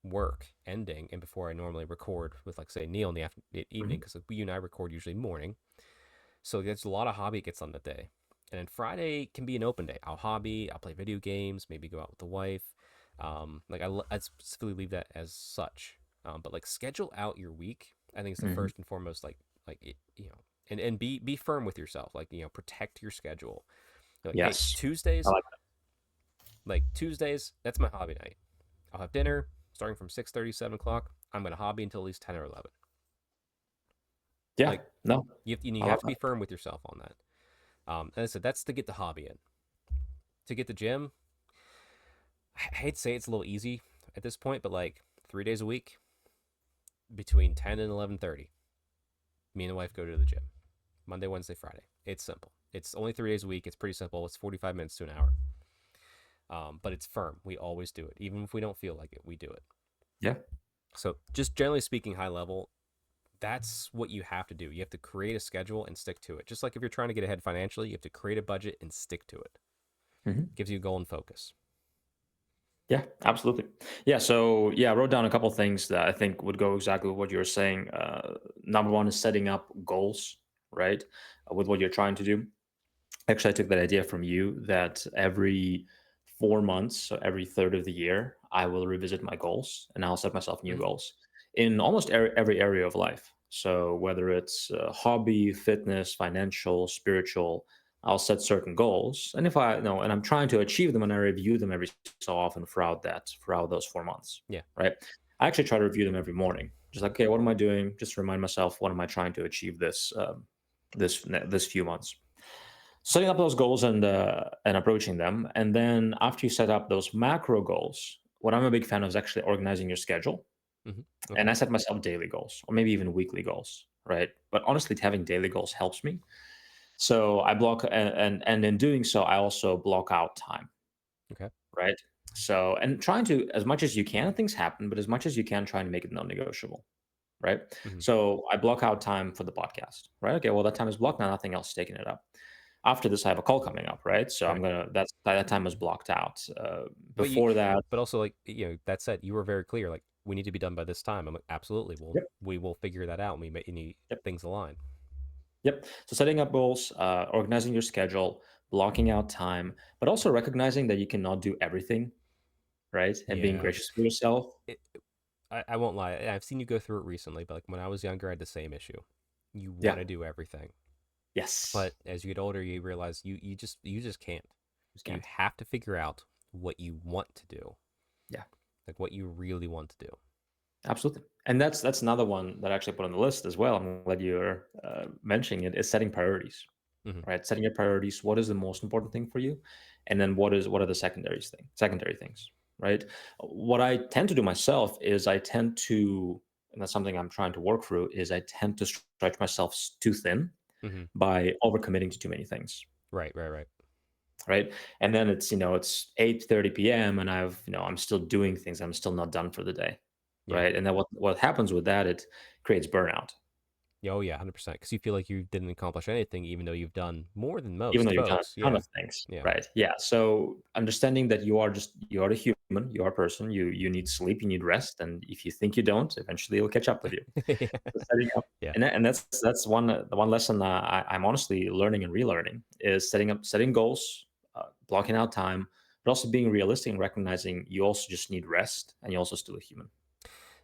Speaker 1: work ending and before I normally record with, like, say, Neil in the evening,
Speaker 2: Mhm.
Speaker 1: because you and I record usually morning. So there's a lot of hobby gets on that day. And then Friday can be an open day. I'll hobby, I'll play video games, maybe go out with the wife. I specifically leave that as such. But like schedule out your week. I think it's the
Speaker 2: Mhm.
Speaker 1: first and foremost, and be firm with yourself. Like, protect your schedule. Like, hey,
Speaker 2: Yes. I
Speaker 1: Tuesdays,
Speaker 2: like
Speaker 1: that's my hobby night. I'll have dinner starting from 6:30, 7 o'clock. I'm gonna hobby until at least 10 or 11.
Speaker 2: Yeah.
Speaker 1: Like
Speaker 2: No,
Speaker 1: you
Speaker 2: I
Speaker 1: have
Speaker 2: love
Speaker 1: to be
Speaker 2: that.
Speaker 1: firm with yourself on that. And I said that's to get the hobby in. To get the gym, I hate to say it's a little easy at this point, but like 3 days a week between 10 and 11:30, me and the wife go to the gym. Monday, Wednesday, Friday. It's simple. It's only 3 days a week. It's pretty simple. It's 45 minutes to an hour. But it's firm. We always do it. Even if we don't feel like it, we do it.
Speaker 2: Yeah.
Speaker 1: So, just generally speaking, high level, that's what you have to do. You have to create a schedule and stick to it. Just like if you're trying to get ahead financially, you have to create a budget and stick to it.
Speaker 2: Mhm.
Speaker 1: Gives you a goal and focus.
Speaker 2: Yeah, absolutely. Yeah, so yeah, I wrote down a couple things that I think would go exactly with what you were saying. Number one is setting up goals, right, with what you're trying to do. Actually, I took that idea from you that every 4 months, so every third of the year, I will revisit my goals and I'll set myself new
Speaker 1: Mm-hmm.
Speaker 2: goals in almost every area of life. So whether it's hobby, fitness, financial, spiritual, I'll set certain goals, and if I know, and I'm trying to achieve them, and I review them every so often throughout those 4 months,
Speaker 1: Yeah.
Speaker 2: right? I actually try to review them every morning, just like, okay, what am I doing? Just to remind myself, what am I trying to achieve this few months? Setting up those goals and approaching them, and then after you set up those macro goals, what I'm a big fan of is actually organizing your schedule.
Speaker 1: Mm-hmm.
Speaker 2: And
Speaker 1: Okay.
Speaker 2: I set myself daily goals or maybe even weekly goals, right? But honestly, having daily goals helps me. So I block, and in doing so, I also block out time,
Speaker 1: Okay.
Speaker 2: right? So, and trying to, as much as you can, things happen, but as much as you can, trying to make it non-negotiable, right?
Speaker 1: Hmm.
Speaker 2: So I block out time for the podcast, right? Okay, well that time is blocked now, nothing else is taking it up. After this, I have a call coming up, right? So I'm
Speaker 1: Right.
Speaker 2: gonna that time was blocked out.
Speaker 1: But you,
Speaker 2: Before that,
Speaker 1: but also like that said, you were very clear. Like we need to be done by this time. I'm like, absolutely.
Speaker 2: yep,
Speaker 1: We will figure that out. And we make any
Speaker 2: yep,
Speaker 1: things align.
Speaker 2: yep. So setting up goals, organizing your schedule, blocking out time, but also recognizing that you cannot do everything, right? And being
Speaker 1: Yeah.
Speaker 2: gracious with yourself.
Speaker 1: It, I won't lie. I've seen you go through it recently, but like when I was younger, I had the same issue. You want
Speaker 2: Yeah.
Speaker 1: to do everything,
Speaker 2: Yes.
Speaker 1: but as you get older, you realize you just can't.
Speaker 2: Just
Speaker 1: You
Speaker 2: can't.
Speaker 1: have to figure out what you want to do,
Speaker 2: Yeah.
Speaker 1: like what you really want to do.
Speaker 2: Absolutely. And that's another one that I actually put on the list as well. I'm glad you're mentioning it. Is setting priorities,
Speaker 1: Hmm.
Speaker 2: right? Setting your priorities. What is the most important thing for you, and then what are the secondary things, right? What I tend to do myself is I tend to, and that's something I'm trying to work through, is I tend to stretch myself too thin
Speaker 1: Hmm.
Speaker 2: by overcommitting to too many things,
Speaker 1: Right. Right. Right.
Speaker 2: right? And then it's 8:30 p.m. and I'm still doing things. I'm still not done for the day,
Speaker 1: Yeah.
Speaker 2: right? And then what happens with that? It creates burnout,
Speaker 1: Yeah, oh yeah, 100%. Because you feel like you didn't accomplish anything, even though you've done more than
Speaker 2: even
Speaker 1: most
Speaker 2: though you've done a
Speaker 1: folks.
Speaker 2: ton
Speaker 1: Yeah.
Speaker 2: of things,
Speaker 1: Yeah.
Speaker 2: right? Yeah. So understanding that you are a human, you are a person, you need sleep, you need rest, and if you think you don't, eventually it'll catch up with you. So setting up,
Speaker 1: Yeah.
Speaker 2: and that's the one lesson I'm honestly learning and relearning is setting goals, blocking out time, but also being realistic and recognizing you also just need rest, and you're also still a human.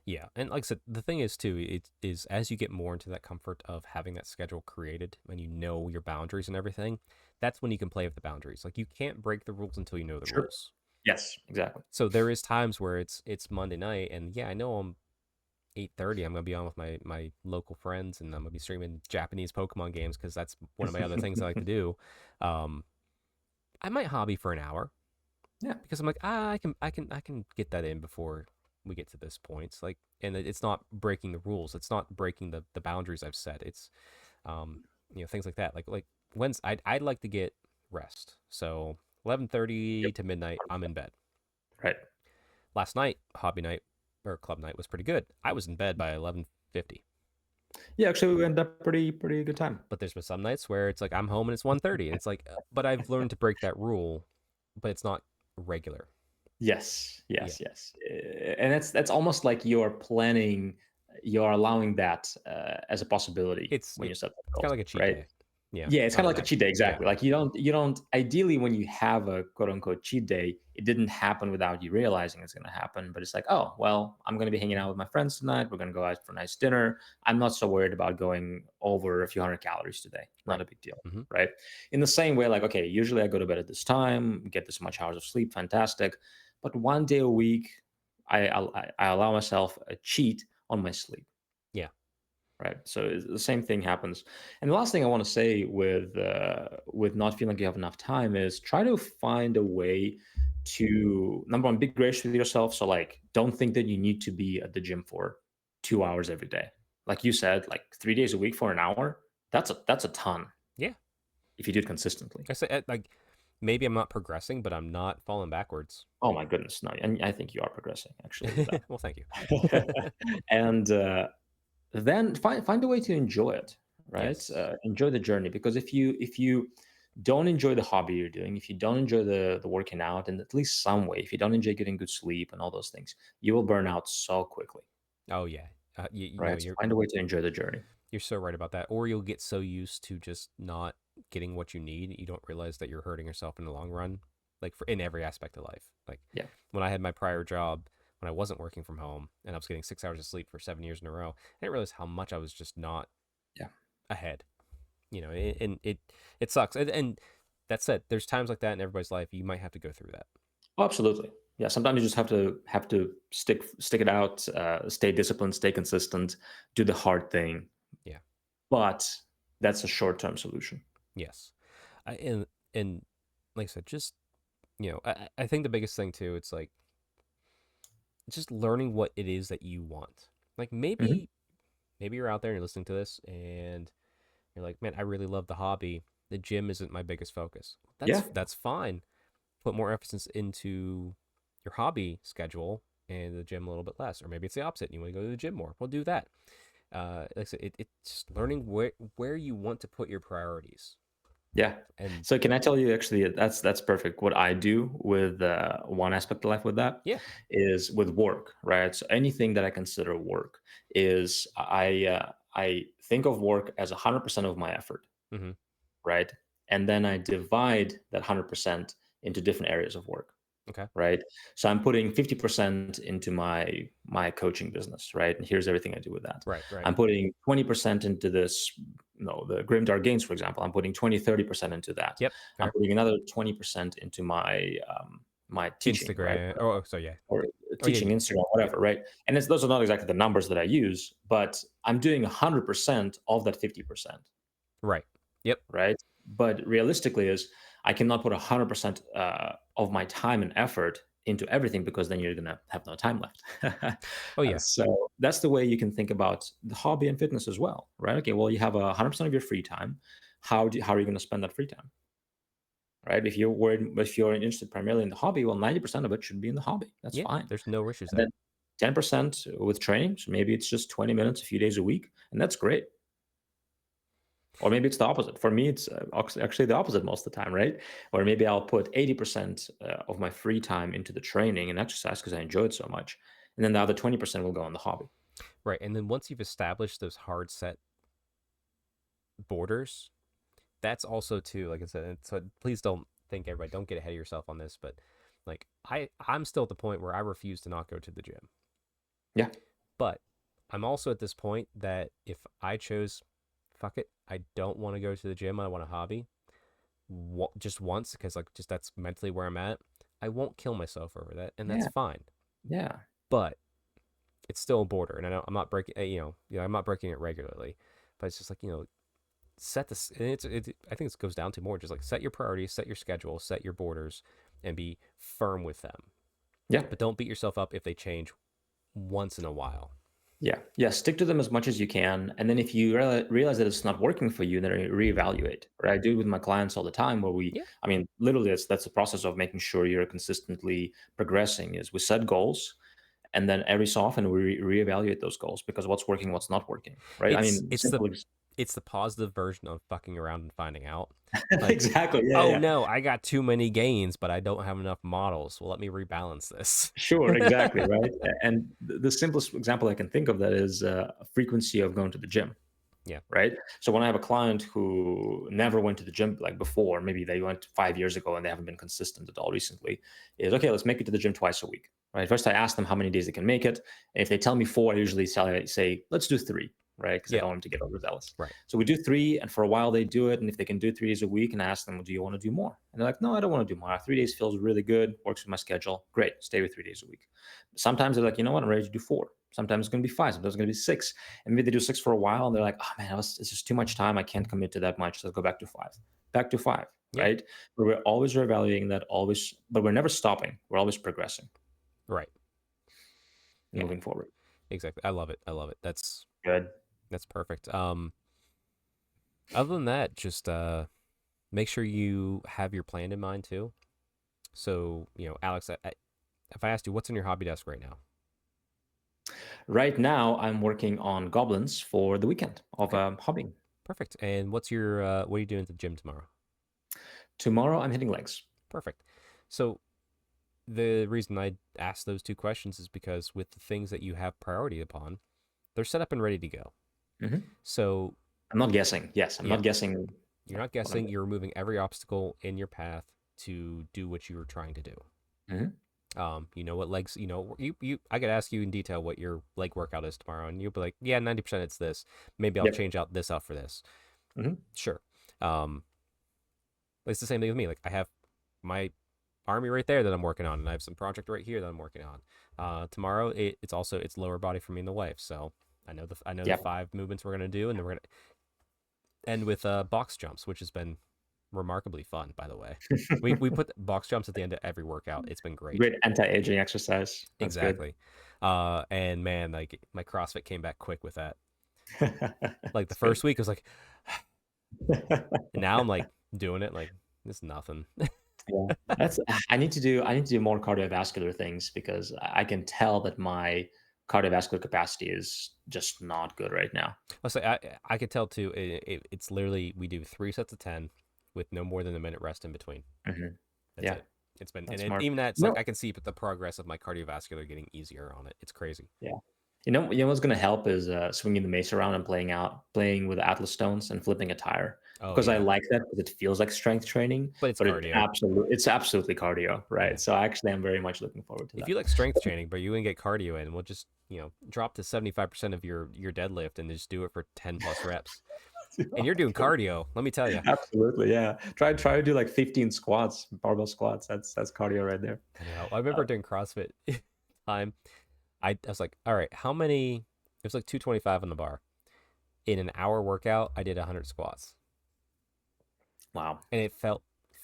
Speaker 1: Yeah. And like I said, the thing is, too, it is as you get more into that comfort of having that schedule created and you know your boundaries and everything, that's when you can play with the boundaries. Like you can't break the rules until you know the
Speaker 2: Sure.
Speaker 1: rules.
Speaker 2: Yes, exactly.
Speaker 1: So there is times where it's Monday night and yeah, I know I'm 8:30. I'm gonna be on with my local friends and I'm gonna be streaming Japanese Pokemon games because that's one of my other things I like to do. Um, I might hobby for an hour
Speaker 2: Yeah.
Speaker 1: because I'm like, I can get that in before we get to this point. It's like, and it's not breaking the rules. It's not breaking the boundaries I've set. It's, um, things like that. Like when's I'd like to get rest. So 11:30
Speaker 2: Yep.
Speaker 1: to midnight, I'm in bed.
Speaker 2: Right.
Speaker 1: Last night, hobby night or club night was pretty good. I was in bed by 11:50.
Speaker 2: Yeah, actually, we ended up pretty good time.
Speaker 1: But there's been some nights where it's like I'm home and it's 1:30, and it's like, but I've learned to break that rule, but it's not regular.
Speaker 2: Yes,
Speaker 1: Yeah,
Speaker 2: yes, yes, and that's almost like you're allowing that, as a possibility
Speaker 1: it's
Speaker 2: when
Speaker 1: yeah,
Speaker 2: you set those
Speaker 1: it's kind
Speaker 2: goals,
Speaker 1: of like a cheat
Speaker 2: right?
Speaker 1: day. Yeah,
Speaker 2: Yeah, it's
Speaker 1: not
Speaker 2: kinda
Speaker 1: a
Speaker 2: like a
Speaker 1: bad.
Speaker 2: cheat day,
Speaker 1: Yeah,
Speaker 2: exactly, like, you don't ideally, when you have a quote, unquote, "cheat day," it didn't happen without you realizing it's gonna happen, but it's like, "Oh, well, I'm gonna be hanging out with my friends tonight, we're gonna go out for a nice dinner. I'm not so worried about going over a few hundred calories today, not
Speaker 1: right.
Speaker 2: a big deal,"
Speaker 1: Hmm.
Speaker 2: right? In the same way, like, okay, usually I go to bed at this time, get this much hours of sleep, fantastic, but 1 day a week, I allow myself a cheat on my sleep.
Speaker 1: Yeah.
Speaker 2: Right. So the same thing happens. And the last thing I want to say with not feeling like you have enough time is try to find a way to number one, be gracious with yourself. So like don't think that you need to be at the gym for 2 hours every day. Like you said, like 3 days a week for an hour, that's a ton
Speaker 1: Yeah.
Speaker 2: if you do it consistently.
Speaker 1: I say like maybe I'm not progressing, but I'm not falling backwards.
Speaker 2: Oh my goodness. No, and I think you are progressing actually with
Speaker 1: Well, thank you.
Speaker 2: that. And then find a way to enjoy it, right?
Speaker 1: Yes.
Speaker 2: Enjoy the journey because if you don't enjoy the hobby you're doing, if you don't enjoy the working out in at least some way, if you don't enjoy getting good sleep and all those things, you will burn out so quickly,
Speaker 1: Oh yeah.
Speaker 2: right? So find a way to enjoy the journey.
Speaker 1: You're so right about that. Or you'll get so used to just not getting what you need, you don't realize that you're hurting yourself in the long run. Like for in every aspect of life. Like
Speaker 2: Yeah,
Speaker 1: when I had my prior job, when I wasn't working from home and I was getting 6 hours of sleep for 7 years in a row, I didn't realize how much I was just not
Speaker 2: yeah.
Speaker 1: ahead. And it sucks. And that said, there's times like that in everybody's life. You might have to go through that.
Speaker 2: Oh, absolutely. Yeah, sometimes you just have to stick it out, stay disciplined, stay consistent, do the hard thing,
Speaker 1: Yeah.
Speaker 2: but that's a short-term solution.
Speaker 1: Yes. And like I said, just I think the biggest thing too, it's like just learning what it is that you want. Like
Speaker 2: Mhm.
Speaker 1: maybe you're out there and you're listening to this and you're like, man, I really love the hobby. The gym isn't my biggest focus.
Speaker 2: Yeah,
Speaker 1: That's fine. Put more emphasis into your hobby schedule and the gym a little bit less, or maybe it's the opposite. And you want to go to the gym more. Well, do that. Like I said, it's just learning where you want to put your priorities.
Speaker 2: Yeah.
Speaker 1: And
Speaker 2: So can I tell you actually that's perfect. What I do with one aspect of life with that
Speaker 1: yeah,
Speaker 2: is with work, right? So anything that I consider work is I think of work as 100% of my effort,
Speaker 1: mm-hmm.
Speaker 2: right? And then I divide that 100% into different areas of work,
Speaker 1: Okay,
Speaker 2: right? So I'm putting 50% into my coaching business, right? And here's everything I do with that.
Speaker 1: right,
Speaker 2: I'm putting 20% into this, the Grimdark Games, for example. I'm putting 20-30% into that.
Speaker 1: yep,
Speaker 2: I'm
Speaker 1: fair.
Speaker 2: putting another 20% into my teaching, right?
Speaker 1: Instagram. Oh, so yeah,
Speaker 2: Or
Speaker 1: oh yeah,
Speaker 2: teaching Instagram,
Speaker 1: yeah,
Speaker 2: whatever, right? And those are not exactly the numbers that I use, but I'm doing 100% of that 50%,
Speaker 1: right, yep,
Speaker 2: right? But realistically, is I cannot put 100% of my time and effort into everything because then you're gonna have no time left.
Speaker 1: oh yeah,
Speaker 2: So that's the way you can think about the hobby and fitness as well, right? Okay, well, you have 100% of your free time. How are you going to spend that free time, right? If you're interested primarily in the hobby, well, 90% of it should be in the hobby. That's
Speaker 1: yeah.
Speaker 2: fine.
Speaker 1: There's no issues
Speaker 2: And then
Speaker 1: there.
Speaker 2: 10% with training. So maybe it's just 20 minutes a few days a week, and that's great. Or maybe it's the opposite. For me, it's actually the opposite most of the time, right? Or maybe I'll put 80% of my free time into the training and exercise because I enjoy it so much. And then the other 20% will go on the hobby.
Speaker 1: Right, and then once you've established those hard set borders, that's also too, like I said. And so please don't think everybody don't get ahead of yourself on this, but like I'm still at the point where I refuse to not go to the gym.
Speaker 2: Yeah.
Speaker 1: But I'm also at this point that if I chose, fuck it, I don't want to go to the gym. I want a hobby, just once, because like just that's mentally where I'm at. I won't kill myself over that, and that's
Speaker 2: Yeah.
Speaker 1: fine.
Speaker 2: Yeah.
Speaker 1: But it's still a border, and I'm not breaking, I'm not breaking it regularly. But it's just like set this. And I think it goes down to more just like set your priorities, set your schedule, set your borders, and be firm with them.
Speaker 2: Yeah.
Speaker 1: But don't beat yourself up if they change once in a while.
Speaker 2: Yeah. Yeah. Stick to them as much as you can. And then if you realize that it's not working for you, then reevaluate. Right. I do it with my clients all the time where
Speaker 1: Yeah,
Speaker 2: I mean, literally, that's the process of making sure you're consistently progressing is we set goals. And then every so often we reevaluate those goals because what's working, what's not working. Right. I
Speaker 1: it's
Speaker 2: mean,
Speaker 1: it's the
Speaker 2: simple.
Speaker 1: it's the positive version of fucking around and finding out. Like,
Speaker 2: Exactly. Yeah.
Speaker 1: oh
Speaker 2: Yeah.
Speaker 1: no, I got too many gains, but I don't have enough models. Well, let me rebalance this.
Speaker 2: Sure, exactly, right? And the simplest example I can think of that is frequency of going to the gym,
Speaker 1: Yeah,
Speaker 2: right? So when I have a client who never went to the gym like before, maybe they went 5 years ago and they haven't been consistent at all recently, is okay, let's make it to the gym twice a week, right? First, I ask them how many days they can make it. And if they tell me four, I usually say, let's do three, right? Because I
Speaker 1: yeah,
Speaker 2: don't want them to get overzealous.
Speaker 1: right,
Speaker 2: So we do three, and for a while they do it. And if they can do 3 days a week, and I ask them, well, do you want to do more? And they're like, no, I don't want to do more. 3 days feels really good, works with my schedule. Great, stay with 3 days a week. Sometimes they're like, you know what, I'm ready to do four. Sometimes it's going to be five. Sometimes it's going to be six. And maybe they do six for a while, and they're like, oh man, it's just too much time. I can't commit to that much. Let's go back to five. Back to five,
Speaker 1: yeah,
Speaker 2: right? But we're always reevaluating that, always, but we're never stopping. We're always progressing
Speaker 1: right.
Speaker 2: and
Speaker 1: Yeah,
Speaker 2: moving forward.
Speaker 1: exactly. I love it. I love it.
Speaker 2: Good.
Speaker 1: That's perfect. Other than that, just make sure you have your plan in mind too. So, Alex, if I asked you what's on your hobby desk right now.
Speaker 2: Right now, I'm working on goblins for the weekend of
Speaker 1: Okay,
Speaker 2: hobbying.
Speaker 1: perfect. And what are you doing at the gym tomorrow?
Speaker 2: Tomorrow, I'm hitting legs.
Speaker 1: Perfect. So the reason I asked those two questions is because with the things that you have priority upon, they're set up and ready to go.
Speaker 2: Mhm.
Speaker 1: So
Speaker 2: I'm not guessing. Yes, I'm
Speaker 1: yeah,
Speaker 2: not guessing.
Speaker 1: you're
Speaker 2: Yeah,
Speaker 1: not
Speaker 2: what I'm
Speaker 1: guessing.
Speaker 2: doing.
Speaker 1: You're removing every obstacle in your path to do what you were trying to do.
Speaker 2: Mhm.
Speaker 1: You know what legs, I could ask you in detail what your leg workout is tomorrow, and you'll be like, yeah, 90% it's this. Maybe I'll
Speaker 2: Yep.
Speaker 1: change out this out for this.
Speaker 2: Mhm.
Speaker 1: Sure. Um, it's the same thing with me. Like I have my army right there that I'm working on, and I have some project right here that I'm working on. Tomorrow it's lower body for me and the wife. So I know the
Speaker 2: Yep.
Speaker 1: 5 movements we're gonna do, and then we're gonna end with box jumps, which has been remarkably fun, by the way. We put box jumps at the end of every workout. It's been great.
Speaker 2: Great anti-aging exercise. That's good.
Speaker 1: Exactly. And man, like my CrossFit came back quick with that. Like the
Speaker 2: That's good.
Speaker 1: first week, I was like, and now I'm like doing it like it's nothing.
Speaker 2: Yeah, that's I need to do more cardiovascular things because I can tell that my cardiovascular capacity is just not good right now.
Speaker 1: I'll say I could tell too. It's literally we do 3 sets of 10 with no more than a minute rest in between.
Speaker 2: Mhm.
Speaker 1: That's
Speaker 2: Yeah,
Speaker 1: it. It's been
Speaker 2: that's smart.
Speaker 1: even that's like
Speaker 2: No,
Speaker 1: I can see the progress of my cardiovascular getting easier on it. It's crazy.
Speaker 2: yeah. You know what's gonna help is, swinging the mace around and playing with Atlas stones and flipping a tire,
Speaker 1: Oh
Speaker 2: because I
Speaker 1: yeah,
Speaker 2: like that because it feels like strength training,
Speaker 1: but it's
Speaker 2: but
Speaker 1: cardio.
Speaker 2: it's absolutely cardio,
Speaker 1: Yeah.
Speaker 2: right? So, actually, I'm very much looking forward to
Speaker 1: If
Speaker 2: that.
Speaker 1: you like strength training, but you want to get cardio in, we'll just drop to 75% of your deadlift and just do it for 10 plus reps. And you're doing cardio. Let me tell you.
Speaker 2: Absolutely, yeah. Try to do, like, 15 squats, barbell squats, that's cardio right there.
Speaker 1: I know. I remember
Speaker 2: Uh,
Speaker 1: doing CrossFit time. I was like, all right, how many? It was like 225 on the bar. In an hour workout, I did 100 squats,
Speaker 2: wow.
Speaker 1: and it felt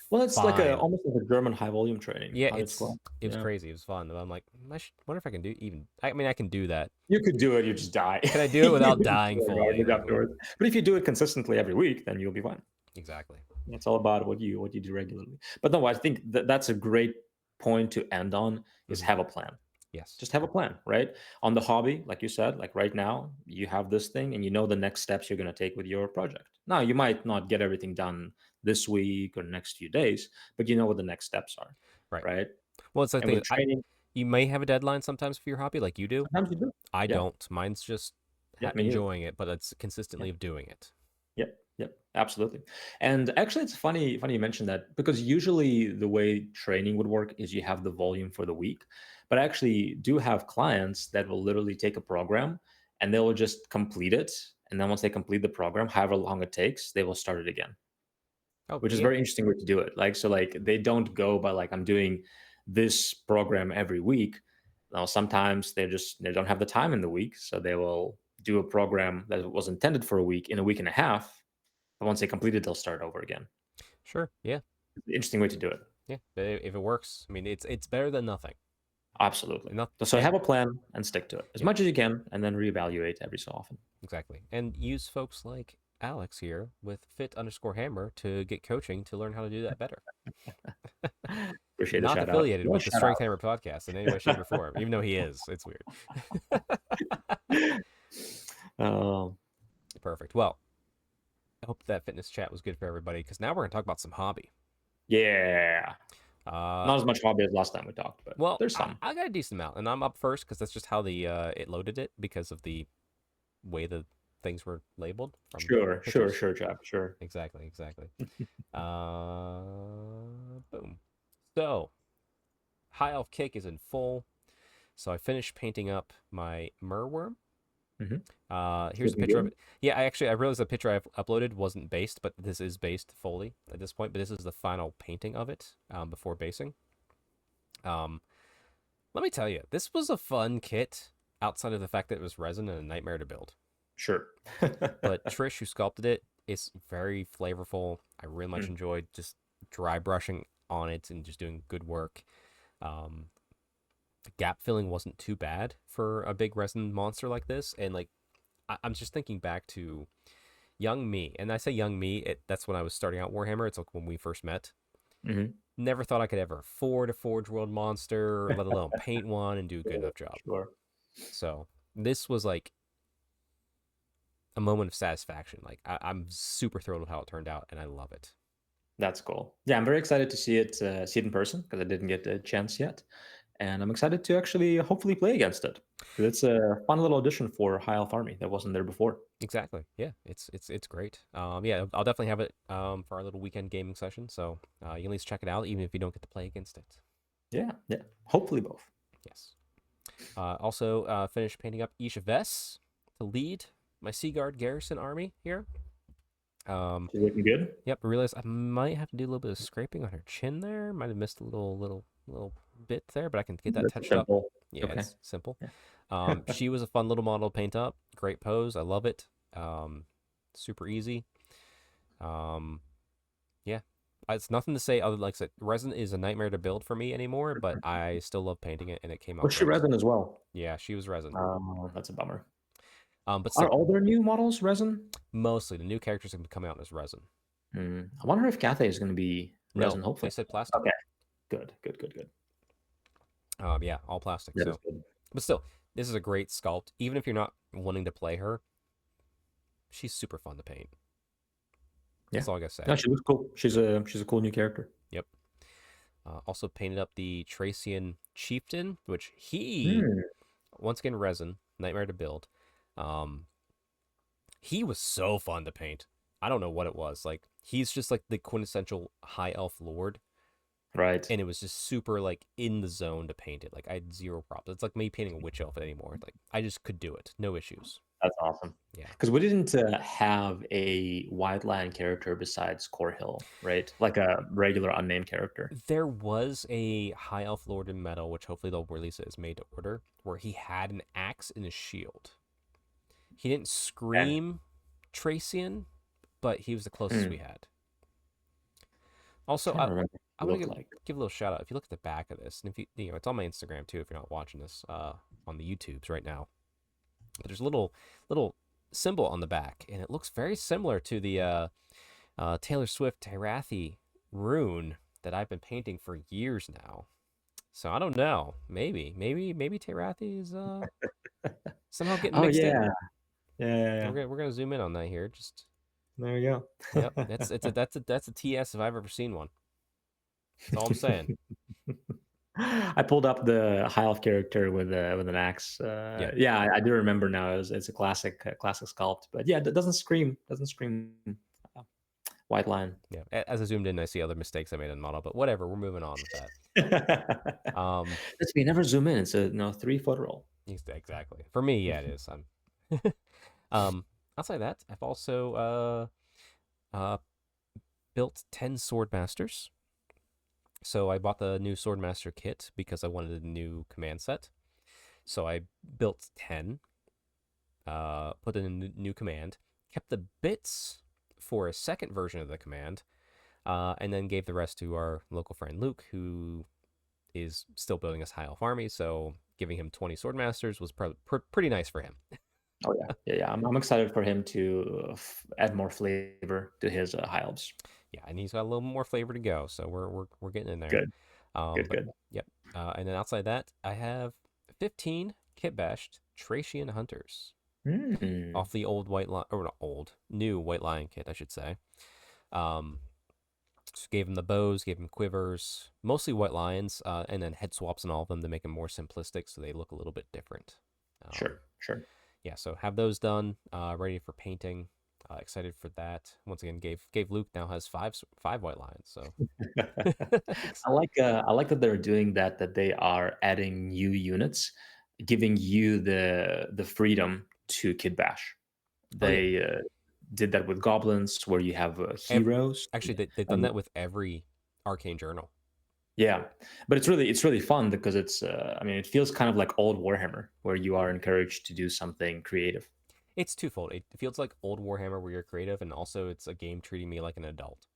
Speaker 2: Well, it's like a
Speaker 1: fine.
Speaker 2: almost like a German high volume training,
Speaker 1: Yeah,
Speaker 2: 100 squats,
Speaker 1: it was
Speaker 2: yeah.
Speaker 1: crazy. It was fun. And I'm like, wonder if I can do even. I mean, I can do that.
Speaker 2: You could do it, you just die.
Speaker 1: Can I do it
Speaker 2: You
Speaker 1: without
Speaker 2: just
Speaker 1: dying
Speaker 2: feel
Speaker 1: fully?
Speaker 2: garbage
Speaker 1: Like,
Speaker 2: afterwards. But if you do it consistently every week, then you'll be fine.
Speaker 1: exactly.
Speaker 2: It's all about what you do regularly. But no, I think that's a great point to end on is
Speaker 1: Hmm.
Speaker 2: have a plan.
Speaker 1: Yes.
Speaker 2: Just have a plan, right? On the hobby, like you said, like right now, you have this thing and you know the next steps you're going to take with your project. Now, you might not get everything done this week or next few days, but you know what the next steps are,
Speaker 1: Right.
Speaker 2: right?
Speaker 1: Well, it's the
Speaker 2: And
Speaker 1: thing.
Speaker 2: with training,
Speaker 1: You may have a deadline sometimes for your hobby, like you do.
Speaker 2: sometimes you do.
Speaker 1: I
Speaker 2: Yeah.
Speaker 1: don't. Mine's just
Speaker 2: Yeah, me neither.
Speaker 1: enjoying it, but it's
Speaker 2: Yeah.
Speaker 1: consistently of doing it.
Speaker 2: Yep, yep, absolutely. And actually, it's funny you mentioned that because usually the way training would work is you have the volume for the week, but I actually do have clients that will literally take a program and they will just complete it, and then once they complete the program, however long it takes, they will start it again,
Speaker 1: Oh
Speaker 2: which is a
Speaker 1: yeah,
Speaker 2: very interesting way to do it. Like so, like they don't go by like I'm doing this program every week. Now, sometimes they don't have the time in the week, so they will do a program that was intended for a week in a week and a half, but once they complete it, they'll start over again.
Speaker 1: sure, yeah,
Speaker 2: Interesting way to do it.
Speaker 1: yeah. But if it works, I mean, it's better than nothing.
Speaker 2: Absolutely.
Speaker 1: Not
Speaker 2: So have
Speaker 1: and
Speaker 2: a plan and stick to it as
Speaker 1: yep,
Speaker 2: much as you can, and then reevaluate every so often.
Speaker 1: exactly. And use folks like Alex here with fit_hammer to get coaching to learn how to do that better.
Speaker 2: Appreciate the
Speaker 1: Not
Speaker 2: shout out.
Speaker 1: affiliated
Speaker 2: No
Speaker 1: with the
Speaker 2: shout
Speaker 1: Strength Hammer podcast in any way, shape, or form, even though he is. It's weird.
Speaker 2: out. Um,
Speaker 1: Perfect. Well, I hope that fitness chat was good for everybody because now we're gonna talk about some hobby.
Speaker 2: yeah,
Speaker 1: Uh,
Speaker 2: not as much hobby as last time we talked, but
Speaker 1: well,
Speaker 2: there's some.
Speaker 1: I got a decent amount, and I'm up first because that's just how the it loaded it because of the way the things were labeled from the
Speaker 2: Sure, sure,
Speaker 1: pictures.
Speaker 2: sure, Jeff. Sure.
Speaker 1: Exactly, exactly. Boom. So, High Elf Kick is in full. So I finished painting up my Merworm.
Speaker 2: Hmm. It's
Speaker 1: Here's a
Speaker 2: looking
Speaker 1: picture of
Speaker 2: good.
Speaker 1: it. Yeah, I realized the picture I've uploaded wasn't based, but this is based fully at this point. But this is the final painting of it before basing. Um, Let me tell you, this was a fun kit outside of the fact that it was resin and a nightmare to build.
Speaker 2: Sure.
Speaker 1: But Trish, who sculpted it, is very flavorful. I really much
Speaker 2: Mm,
Speaker 1: enjoyed just dry brushing on it and just doing good work. Um, the gap filling wasn't too bad for a big resin monster like this. And like, I'm just thinking back to young me, and I say young me, that's when I was starting out Warhammer. It's like when we first met.
Speaker 2: mhm.
Speaker 1: Never thought I could ever afford a Forge World monster, let alone paint one and do a good
Speaker 2: Sure,
Speaker 1: enough job.
Speaker 2: sure.
Speaker 1: So this was like a moment of satisfaction. Like I'm super thrilled with how it turned out, and I love it.
Speaker 2: That's cool. Yeah, I'm very excited to see it in person because I didn't get a chance yet, and I'm excited to actually hopefully play against it because it's a fun little addition for High Elf Army that wasn't there before.
Speaker 1: Exactly. Yeah, it's great. Yeah, I'll definitely have it for our little weekend gaming session. So you can at least check it out, even if you don't get to play against it.
Speaker 2: Yeah, yeah. Hopefully both.
Speaker 1: Yes. Also, finished painting up Isha Vess to lead my Seaguard garrison army here.
Speaker 2: She's looking good.
Speaker 1: Yep, I realized I might have to do a little bit of scraping on her chin there. Might have missed a little bit there, but I can get that
Speaker 2: That's
Speaker 1: touched up.
Speaker 2: simple.
Speaker 1: Yeah,
Speaker 2: Okay.
Speaker 1: it's simple.
Speaker 2: Yeah.
Speaker 1: She was a fun little model to paint up. Great pose. I love it. Super easy. Um, yeah, it's nothing to say other than like I said, resin is a nightmare to build for me anymore, but I still love painting it, and it came out
Speaker 2: Was she
Speaker 1: great.
Speaker 2: resin as well?
Speaker 1: Yeah, she was resin.
Speaker 2: Oh, that's a bummer.
Speaker 1: But
Speaker 2: Are
Speaker 1: still,
Speaker 2: all their new models resin?
Speaker 1: mostly the new characters have come out as resin.
Speaker 2: I wonder if Cathay is going to be Resin,
Speaker 1: No, they
Speaker 2: hopefully.
Speaker 1: said plastic.
Speaker 2: Okay, good, good, good, good.
Speaker 1: Yeah, all plastic.
Speaker 2: That is
Speaker 1: So,
Speaker 2: good.
Speaker 1: but still, this is a great sculpt. Even if you're not wanting to play her, she's super fun to paint.
Speaker 2: Yeah.
Speaker 1: That's all I gotta say.
Speaker 2: No, she looks cool. She's a cool new character.
Speaker 1: Yep. Also painted up the Tracian Chieftain, which he
Speaker 2: Hmm.
Speaker 1: once again resin nightmare to build. Um, he was so fun to paint. I don't know what it was. Like he's just like the quintessential high elf lord,
Speaker 2: Right.
Speaker 1: and it was just super like in the zone to paint it. Like I had zero problems. It's like me painting a witch elf anymore. Like I just could do it, no issues.
Speaker 2: That's awesome.
Speaker 1: Yeah,
Speaker 2: Because we didn't have a wildland character besides Hill, right? Like a regular unnamed character.
Speaker 1: there was a high elf lord in metal, which hopefully they'll release it as made to order, where he had an axe and a shield. He didn't
Speaker 2: And
Speaker 1: scream Tracian, but he was the closest we
Speaker 2: hmm,
Speaker 1: had. Also,
Speaker 2: trying to remember what
Speaker 1: I
Speaker 2: he
Speaker 1: want
Speaker 2: looked
Speaker 1: to
Speaker 2: like.
Speaker 1: give a little shout out. If you look at the back of this, and if you know, it's on my Instagram too. If you're not watching this on the YouTubes right now, but there's a little symbol on the back, and it looks very similar to the Taylor Swift Tyrathi rune that I've been painting for years now. So I don't know. Maybe Tyrathi is somehow getting
Speaker 2: Oh
Speaker 1: mixed in.
Speaker 2: yeah, yeah, yeah, yeah.
Speaker 1: We're gonna zoom in on that here. Just
Speaker 2: There we go.
Speaker 1: yep. That's a TS if I've ever seen one. That's all I'm saying.
Speaker 2: I pulled up the high elf character with an axe.
Speaker 1: Yeah.
Speaker 2: Yeah, I do remember now. It's a classic sculpt. But yeah, it doesn't scream uh, white line.
Speaker 1: Yeah. As I zoomed in, I see other mistakes I made in the model, but whatever. We're moving on with that.
Speaker 2: That's
Speaker 1: Um,
Speaker 2: me. Never zoom in. It's a 3-foot roll.
Speaker 1: exactly. For me, yeah, it is. Outside that, I've also built 10 Swordmasters. So I bought the new Swordmaster kit because I wanted a new command set. So I built 10, put in a new command, kept the bits for a second version of the command, and then gave the rest to our local friend Luke, who is still building his high elf army. So giving him 20 Swordmasters was pretty nice for him.
Speaker 2: Oh yeah, yeah, yeah. I'm excited for him to add more flavor to his high elves.
Speaker 1: Yeah, and he's got a little more flavor to go. So we're getting in there.
Speaker 2: Good, good,
Speaker 1: But
Speaker 2: good.
Speaker 1: yep. And then outside that, I have 15 kit bashed Tracian hunters
Speaker 2: Hmm.
Speaker 1: off the old white line, or not old, new white lion kit, I should say. Um, just gave him the bows, gave him quivers, mostly white lions, and then head swaps on all of them to make them more simplistic, so they look a little bit different. Um,
Speaker 2: Sure, sure.
Speaker 1: yeah, so have those done, ready for painting. Excited for that. Once again, gave Luke now has five white lions. So
Speaker 2: I like that they're doing that. That they are adding new units, giving you the freedom to kid bash.
Speaker 1: oh yeah,
Speaker 2: They did that with goblins, where you have
Speaker 1: every
Speaker 2: heroes.
Speaker 1: actually they've done
Speaker 2: And
Speaker 1: that with every arcane journal.
Speaker 2: yeah, but it's really fun because it's I mean, it feels kind of like old Warhammer, where you are encouraged to do something creative.
Speaker 1: It's twofold. It feels like old Warhammer where you're creative, and also it's a game treating me like an adult.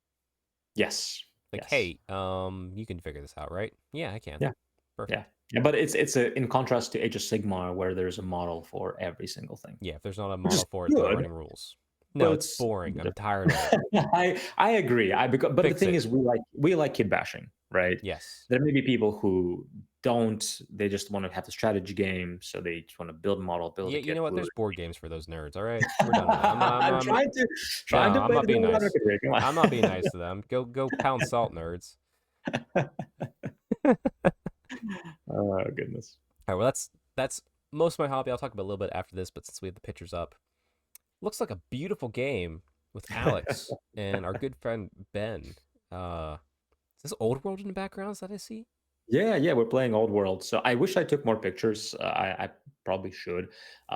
Speaker 2: Yes,
Speaker 1: Like,
Speaker 2: yes,
Speaker 1: hey, you can figure this out, right? Yeah, I can.
Speaker 2: yeah, yeah,
Speaker 1: Perfect.
Speaker 2: yeah. But it's in contrast to Age of Sigmar, where there's a model for every single thing,
Speaker 1: Yeah, if there's not a
Speaker 2: which is
Speaker 1: model for it, then I'm
Speaker 2: good,
Speaker 1: writing rules.
Speaker 2: but
Speaker 1: No, it's
Speaker 2: it's
Speaker 1: boring. I'm tired of it.
Speaker 2: I agree. But the
Speaker 1: Fix
Speaker 2: thing
Speaker 1: it.
Speaker 2: is, we like kid bashing, right?
Speaker 1: Yes.
Speaker 2: There may be people who don't. They just want to have the strategy game, so they just want to build a model, build a
Speaker 1: Yeah, you
Speaker 2: kit.
Speaker 1: know what?
Speaker 2: Glue
Speaker 1: There's board games for those nerds. All right, we're done with that.
Speaker 2: I'm
Speaker 1: No,
Speaker 2: trying to
Speaker 1: I'm
Speaker 2: play
Speaker 1: not
Speaker 2: the
Speaker 1: being
Speaker 2: devil's
Speaker 1: nice.
Speaker 2: advocate here.
Speaker 1: I'm not being
Speaker 2: Come
Speaker 1: nice to them. Go pound salt, nerds.
Speaker 2: on. Oh goodness.
Speaker 1: All right, well that's most of my hobby. I'll talk about a little bit after this, but since we have the pictures up, looks like a beautiful game with Alex and our good friend Ben. Is this Old World in the backgrounds that I see?
Speaker 2: Yeah, yeah, we're playing Old World. So I wish I took more pictures. I probably should,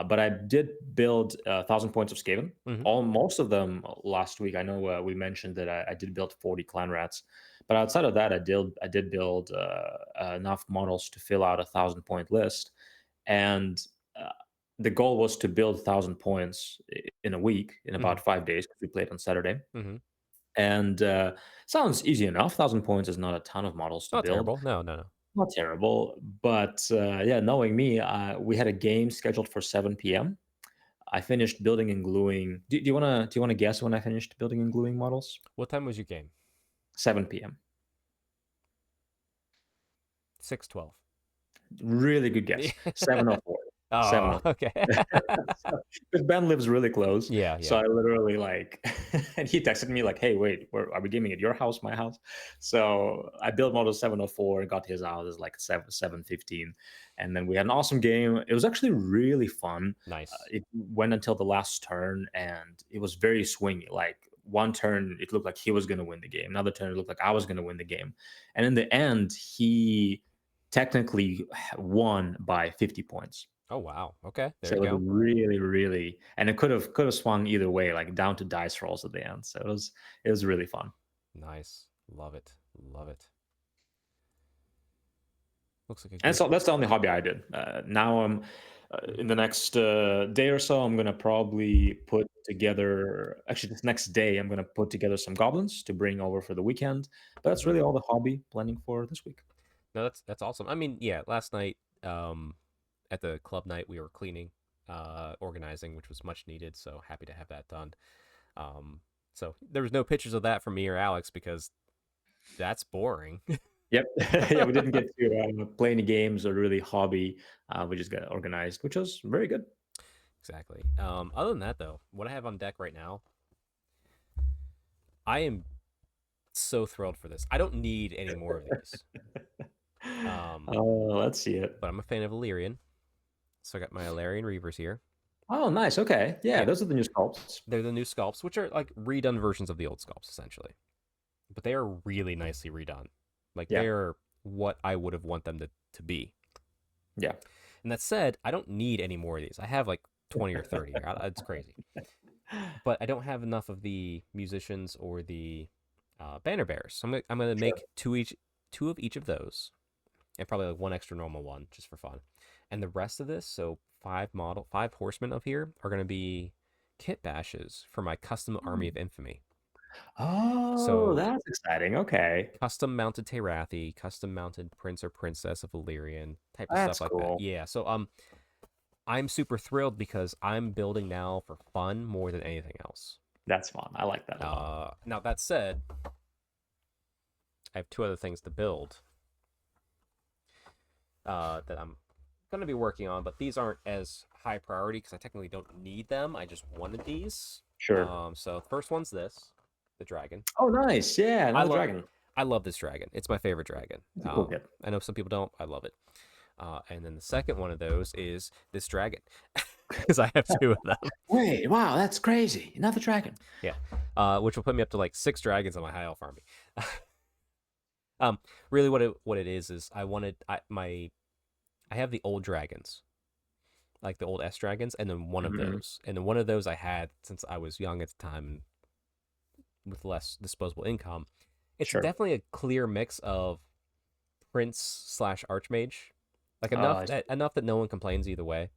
Speaker 2: but I did build 1,000 points of Skaven.
Speaker 1: Mm-hmm.
Speaker 2: All most of them last week. I know we mentioned that I did build 40 clan rats, but outside of that, I did build enough models to fill out 1,000 point list, and uh, the goal was to build 1,000 points in a week in
Speaker 1: Mm-hmm.
Speaker 2: about 5 days because we played on Saturday.
Speaker 1: Mm-hmm.
Speaker 2: And sounds easy enough. 1,000 points is not a ton of models to
Speaker 1: Not
Speaker 2: build.
Speaker 1: terrible. No, no, no.
Speaker 2: Not terrible, but yeah, knowing me, we had a game scheduled for 7 p.m. I finished building and gluing. Do you wanna guess when I finished building and gluing models?
Speaker 1: What time was your game?
Speaker 2: 7 p.m.
Speaker 1: 612.
Speaker 2: Really good guess. 704.
Speaker 1: Oh,
Speaker 2: 704.
Speaker 1: okay.
Speaker 2: So, because Ben lives really close,
Speaker 1: Yeah,
Speaker 2: so
Speaker 1: yeah.
Speaker 2: I literally like, and he texted me like, "Hey, wait, are we gaming at your house, my house?" So I built model 704, got his out as like 715, and then we had an awesome game. It was actually really fun.
Speaker 1: Nice.
Speaker 2: It went until the last turn, and it was very swingy. Like one turn, it looked like he was going to win the game. Another turn, it looked like I was going to win the game, and in the end, he technically won by 50 points.
Speaker 1: Oh, wow. Okay, there
Speaker 2: So
Speaker 1: you
Speaker 2: it was
Speaker 1: go.
Speaker 2: really, really, and it could have swung either way, like down to dice rolls at the end. So it was really fun.
Speaker 1: Nice. Love it. Love it. Looks like a
Speaker 2: And
Speaker 1: good.
Speaker 2: so that's the only hobby I did. Now I'm in the next day or so. I'm gonna probably put together. Actually, this next day, I'm gonna put together some goblins to bring over for the weekend. But that's really
Speaker 1: Mhm.
Speaker 2: all the hobby planning for this week.
Speaker 1: No, that's awesome. I mean, yeah, last night, at the club night, we were cleaning, organizing, which was much needed. So happy to have that done. Um, so there was no pictures of that from me or Alex because that's boring.
Speaker 2: Yep. Yeah, we didn't get to play any games or really hobby. We just got organized, which was very good.
Speaker 1: Exactly. Other than that, though, what I have on deck right now, I am so thrilled for this. I don't need any more of these. Um,
Speaker 2: Oh, let's see it.
Speaker 1: but I'm a fan of Illyrian, so I got my Illyrian Reavers here.
Speaker 2: Oh, nice. Okay. Yeah,
Speaker 1: Yeah,
Speaker 2: those are the new sculpts.
Speaker 1: they're the new sculpts, which are like redone versions of the old sculpts, essentially. But they are really nicely redone. Like
Speaker 2: Yeah.
Speaker 1: they're what I would have want them to be.
Speaker 2: Yeah.
Speaker 1: And that said, I don't need any more of these. I have like 20 or 30 here. It's crazy. But I don't have enough of the musicians or the banner bearers. So I'm gonna
Speaker 2: Sure.
Speaker 1: make two of each of those, and probably like one extra normal one just for fun. And the rest of this, so five horsemen of here are gonna be kit bashes for my custom army
Speaker 2: Hmm.
Speaker 1: of infamy.
Speaker 2: Oh,
Speaker 1: So
Speaker 2: that's exciting. Okay.
Speaker 1: custom mounted Terathi, custom mounted prince or princess of Illyrian, type of stuff
Speaker 2: That's
Speaker 1: like that.
Speaker 2: cool.
Speaker 1: Yeah. So I'm super thrilled because I'm building now for fun more than anything else.
Speaker 2: That's fun. I like that a lot.
Speaker 1: Now that said, I have two other things to build that I'm going to be working on, but these aren't as high priority because I technically don't need them. I just wanted these.
Speaker 2: Sure.
Speaker 1: So the first one's this, the dragon.
Speaker 2: Oh, nice. Yeah,
Speaker 1: I
Speaker 2: another
Speaker 1: love
Speaker 2: dragon.
Speaker 1: I love this dragon. It's my favorite dragon.
Speaker 2: That's a cool kit.
Speaker 1: I know some people don't. I love it. And then the second one of those is this dragon because I have two of them.
Speaker 2: Wait, wow, that's crazy. Another dragon.
Speaker 1: Yeah, which will put me up to like 6 dragons on my high elf army. Really, what it is I have the old dragons, like the old S dragons, and then one of
Speaker 2: Mhm.
Speaker 1: those, and then one of those I had since I was young at the time and with less disposable income. It's
Speaker 2: Sure.
Speaker 1: definitely a clear mix of prince slash archmage, like
Speaker 2: Oh,
Speaker 1: enough that no one complains either way.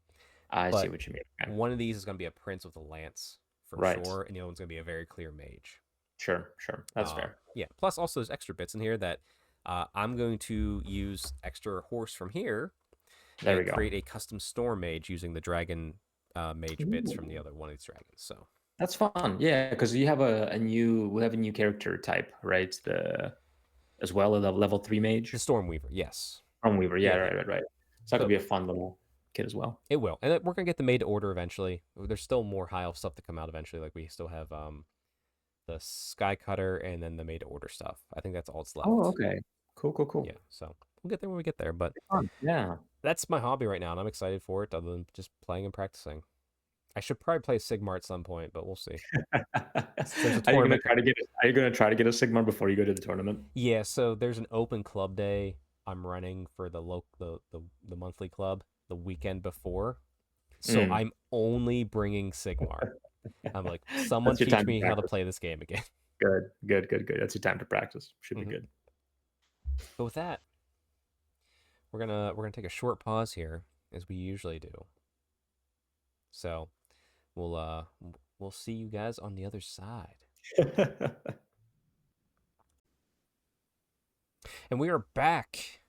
Speaker 2: I see
Speaker 1: But
Speaker 2: what you mean. Okay.
Speaker 1: one of these is going to be a prince with a lance for
Speaker 2: Right.
Speaker 1: sure, and the other one's going to be a very clear mage.
Speaker 2: Sure, sure. That's fair.
Speaker 1: Yeah. Plus, also there's extra bits in here that I'm going to use extra horse from here
Speaker 2: There we
Speaker 1: and
Speaker 2: go.
Speaker 1: create a custom storm mage using the dragon mage bits from the
Speaker 2: Ooh,
Speaker 1: other one of these dragons. So
Speaker 2: that's fun. Yeah, because you have we have a new character type, right? The as well as a level 3
Speaker 1: the
Speaker 2: mage.
Speaker 1: storm weaver, yes.
Speaker 2: From Weaver. Yeah,
Speaker 1: Yeah, yeah.
Speaker 2: right, right, right. So that could
Speaker 1: So
Speaker 2: be a fun little kit as well.
Speaker 1: it will, and we're gonna get the made to order eventually. There's still more high elf stuff to come out eventually. Like we still have the sky cutter and then the made to order stuff. I think that's all that's
Speaker 2: Oh,
Speaker 1: left.
Speaker 2: okay. Cool, cool, cool.
Speaker 1: Yeah. So we'll get there when we get there. But
Speaker 2: Fun. Yeah.
Speaker 1: that's my hobby right now, and I'm excited for it. Other than just playing and practicing. I should probably play Sigmar at some point, but we'll see. There's a
Speaker 2: Are you gonna
Speaker 1: tournament.
Speaker 2: try to get are you gonna try to get a Sigma before you go to the tournament?
Speaker 1: Yeah, so there's an open club day I'm running for the monthly club the weekend before. So
Speaker 2: Mm.
Speaker 1: I'm only bringing Sigmar. I'm like, someone
Speaker 2: That's your
Speaker 1: teach
Speaker 2: time to
Speaker 1: me how to
Speaker 2: practice.
Speaker 1: play this game again.
Speaker 2: Good, good, good, good. That's your time to practice. Should be
Speaker 1: hmm
Speaker 2: good.
Speaker 1: But with that, we're gonna take a short pause here as we usually do. So we'll uh we'll see you guys on the other side. And we are back.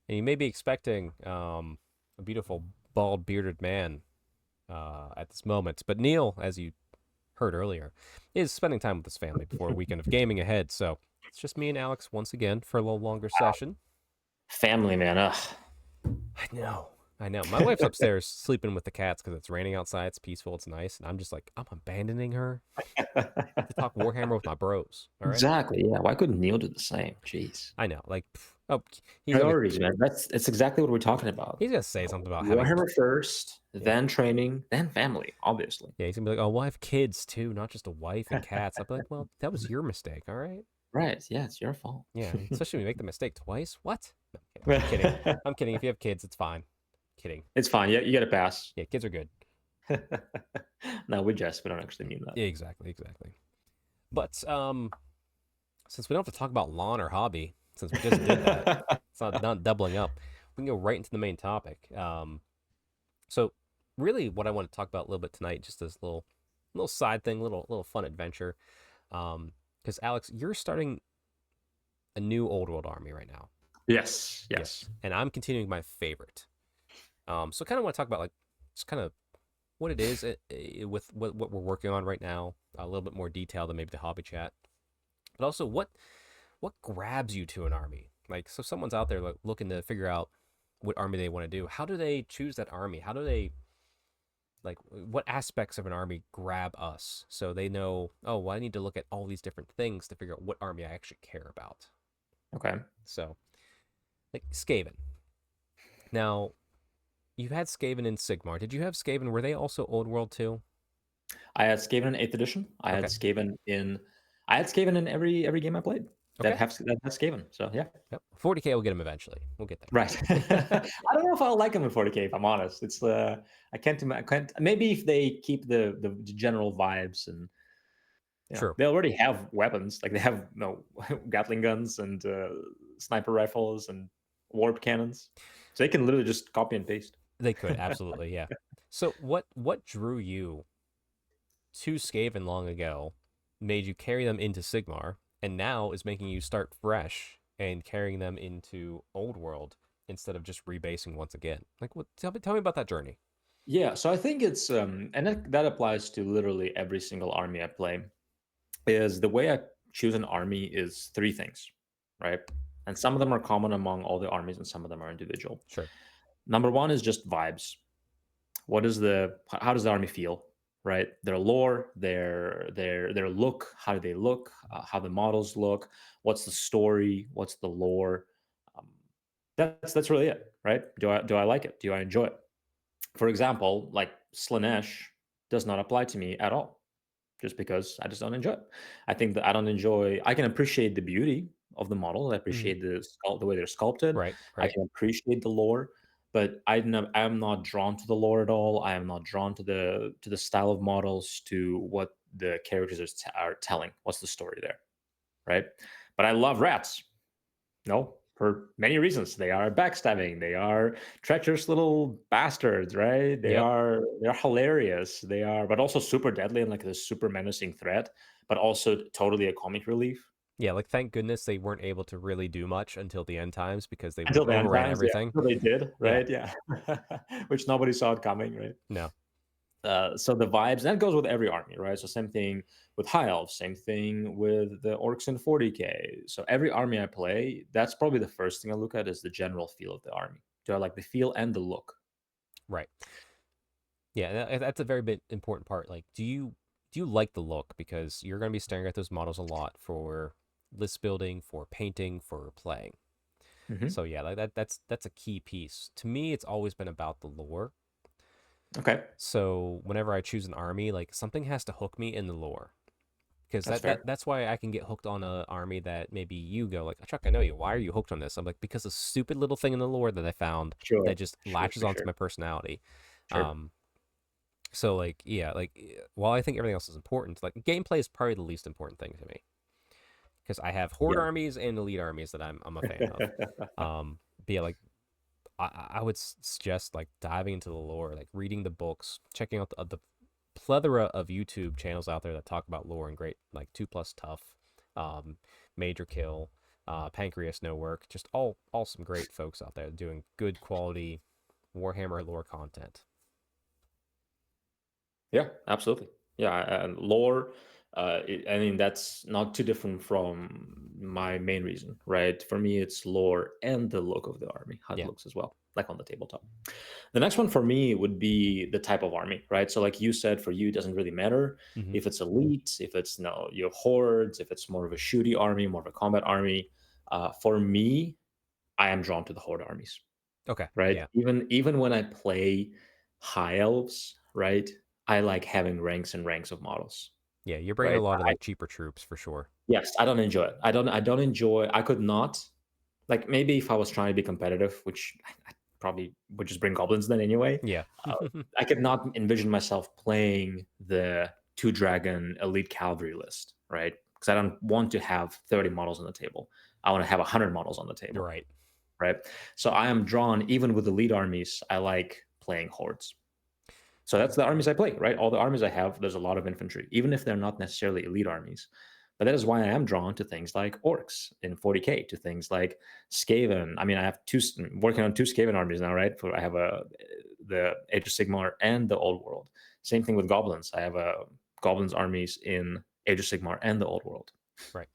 Speaker 1: And you may be expecting a beautiful bald bearded man at this moment, but Neil, as you heard earlier, is spending time with his family before a weekend of gaming ahead. So it's just me and Alex once again for a little longer session.
Speaker 2: Family, man. Ugh.
Speaker 1: I know. I know. My wife's upstairs sleeping with the cats because it's raining outside. It's peaceful. It's nice. And I'm just like, I'm abandoning her to talk Warhammer with my bros. All right.
Speaker 2: Exactly. Yeah. Why couldn't Neil do the same? Jeez.
Speaker 1: I know. Like, oh,
Speaker 2: Priorities, man. It's exactly what we're talking about.
Speaker 1: he's gonna say something about having.
Speaker 2: Warhammer first,
Speaker 1: Yeah.
Speaker 2: then training, then family, obviously.
Speaker 1: Yeah. He's gonna be like, oh, well, I have kids too, not just a wife and cats. I'll be like, well, that was your mistake. All right.
Speaker 2: Right. Yeah, it's your fault.
Speaker 1: Yeah. Especially when you make the mistake twice. What? No, I'm kidding. I'm kidding. If you have kids, it's fine. Kidding.
Speaker 2: It's fine. Yeah, you get a pass.
Speaker 1: Yeah. Kids are good.
Speaker 2: No, we jest. We don't actually mean that.
Speaker 1: Yeah, exactly. Exactly. But since we don't have to talk about lawn or hobby, since we just did that, it's not doubling up. We can go right into the main topic. So really, what I want to talk about a little bit tonight, just this little side thing, little fun adventure. Because Alex, you're starting a new old world army right now.
Speaker 2: Yes.
Speaker 1: And I'm continuing my favorite. So kind of want to talk about like just kind of what it is with what we're working on right now, a little bit more detail than maybe the hobby chat, but also what grabs you to an army. Like, so someone's out there like looking to figure out what army they want to do. How do they choose that army? How do they like what aspects of an army grab us so they know, oh, well, I need to look at all these different things to figure out what army I actually care about.
Speaker 2: Okay.
Speaker 1: So, like Skaven. Now, you had Skaven in Sigmar. Did you have Skaven? Were they also old world too?
Speaker 2: I had Skaven in 8th edition. I had Skaven in every game I played.
Speaker 1: Okay.
Speaker 2: That has Skaven. So yeah.
Speaker 1: Yep. 40K will get him eventually. We'll get there.
Speaker 2: Right. I don't know if I'll like them in 40K, if I'm honest. It's I can't maybe if they keep the general vibes and
Speaker 1: True.
Speaker 2: they already have weapons. Like they have Gatling guns and sniper rifles and warp cannons. So they can literally just copy and paste.
Speaker 1: They could, absolutely, yeah. So what drew you to Skaven long ago, made you carry them into Sigmar, and now is making you start fresh and carrying them into Old World instead of just rebasing once again? Like, what? Tell me about that journey.
Speaker 2: Yeah, so I think it's and that applies to literally every single army I play. Is the way I choose an army is three things, right? And some of them are common among all the armies, and some of them are individual.
Speaker 1: Sure.
Speaker 2: Number one is just vibes. How does the army feel, right? Their lore, their look, how do they look, how the models look, what's the story, what's the lore. That's really it, right? Do I like it? Do I enjoy it? For example, like Slanesh does not apply to me at all, just because I just don't enjoy it. I think that I can appreciate the beauty of the model. I appreciate the way they're sculpted.
Speaker 1: Right.
Speaker 2: I can appreciate the lore, but I'm not drawn to the lore at all. I am not drawn to the style of models, to what the characters are telling. What's the story there, right? But I love rats. No, for many reasons. They are backstabbing. They are treacherous little bastards, right? They're hilarious. They are, but also super deadly and like a super menacing threat, but also totally a comic relief.
Speaker 1: Yeah, like thank goodness they weren't able to really do much until the end times because they
Speaker 2: Until the end
Speaker 1: overran
Speaker 2: times,
Speaker 1: everything.
Speaker 2: yeah. Until they did, right? Yeah. Which nobody saw it coming, right?
Speaker 1: No.
Speaker 2: So the vibes, that goes with every army, right? So same thing with high elves, same thing with the orcs in 40K. So every army I play, that's probably the first thing I look at, is the general feel of the army. Do I like the feel and the look?
Speaker 1: Right. Yeah, that's a very bit important part. Like, do you like the look? Because you're going to be staring at those models a lot for list building, for painting, for playing. So yeah, like that's a key piece. To me, it's always been about the lore.
Speaker 2: Okay.
Speaker 1: So whenever I choose an army, like something has to hook me in the lore. Because that's why I can get hooked on an army that maybe you go like, Chuck, I know you. Why are you hooked on this? I'm like, because a stupid little thing in the lore that I found that just latches onto my personality.
Speaker 2: Sure.
Speaker 1: So like, yeah, like while I think everything else is important, like gameplay is probably the least important thing to me. Because I have horde armies and elite armies that I'm a fan of. But yeah, like I would suggest like diving into the lore, like reading the books, checking out the plethora of YouTube channels out there that talk about lore and great, like 2+ Tough, Major Kill, Pancreas No Work, just all some great folks out there doing good quality Warhammer lore content.
Speaker 2: Yeah, absolutely. Yeah, and lore, I mean, that's not too different from my main reason, right? For me, it's lore and the look of the army, how it
Speaker 1: Yeah.
Speaker 2: looks as well, like on the tabletop. The next one for me would be the type of army, right? So, like you said, for you, it doesn't really matter
Speaker 1: Hmm.
Speaker 2: if it's elite, if it's no, you have hordes, if it's more of a shooty army, more of a combat army. For me, I am drawn to the horde armies,
Speaker 1: Okay.
Speaker 2: right?
Speaker 1: Yeah.
Speaker 2: Even when I play high elves, right? I like having ranks and ranks of models,
Speaker 1: Yeah. You're bringing a
Speaker 2: right?
Speaker 1: lot of like cheaper troops for sure.
Speaker 2: Yes, I don't enjoy it. I don't enjoy I could not like, maybe if I was trying to be competitive, which I probably would just bring goblins then anyway,
Speaker 1: Yeah.
Speaker 2: I could not envision myself playing the 2 dragon elite cavalry list, right? Because I don't want to have 30 models on the table. I wanna have 100 models on the
Speaker 1: You're
Speaker 2: table,
Speaker 1: right.
Speaker 2: right? So I am drawn even with elite armies, I like playing hordes. So that's the armies I play, right? All the armies I have, there's a lot of infantry, even if they're not necessarily elite armies. But that is why I am drawn to things like orcs in 40k, to things like Skaven. I mean, I have working on 2 Skaven armies now, right? For I have the Age of Sigmar and the Old World. Same thing with goblins. I have a goblins armies in Age of Sigmar and the Old World.
Speaker 1: Right.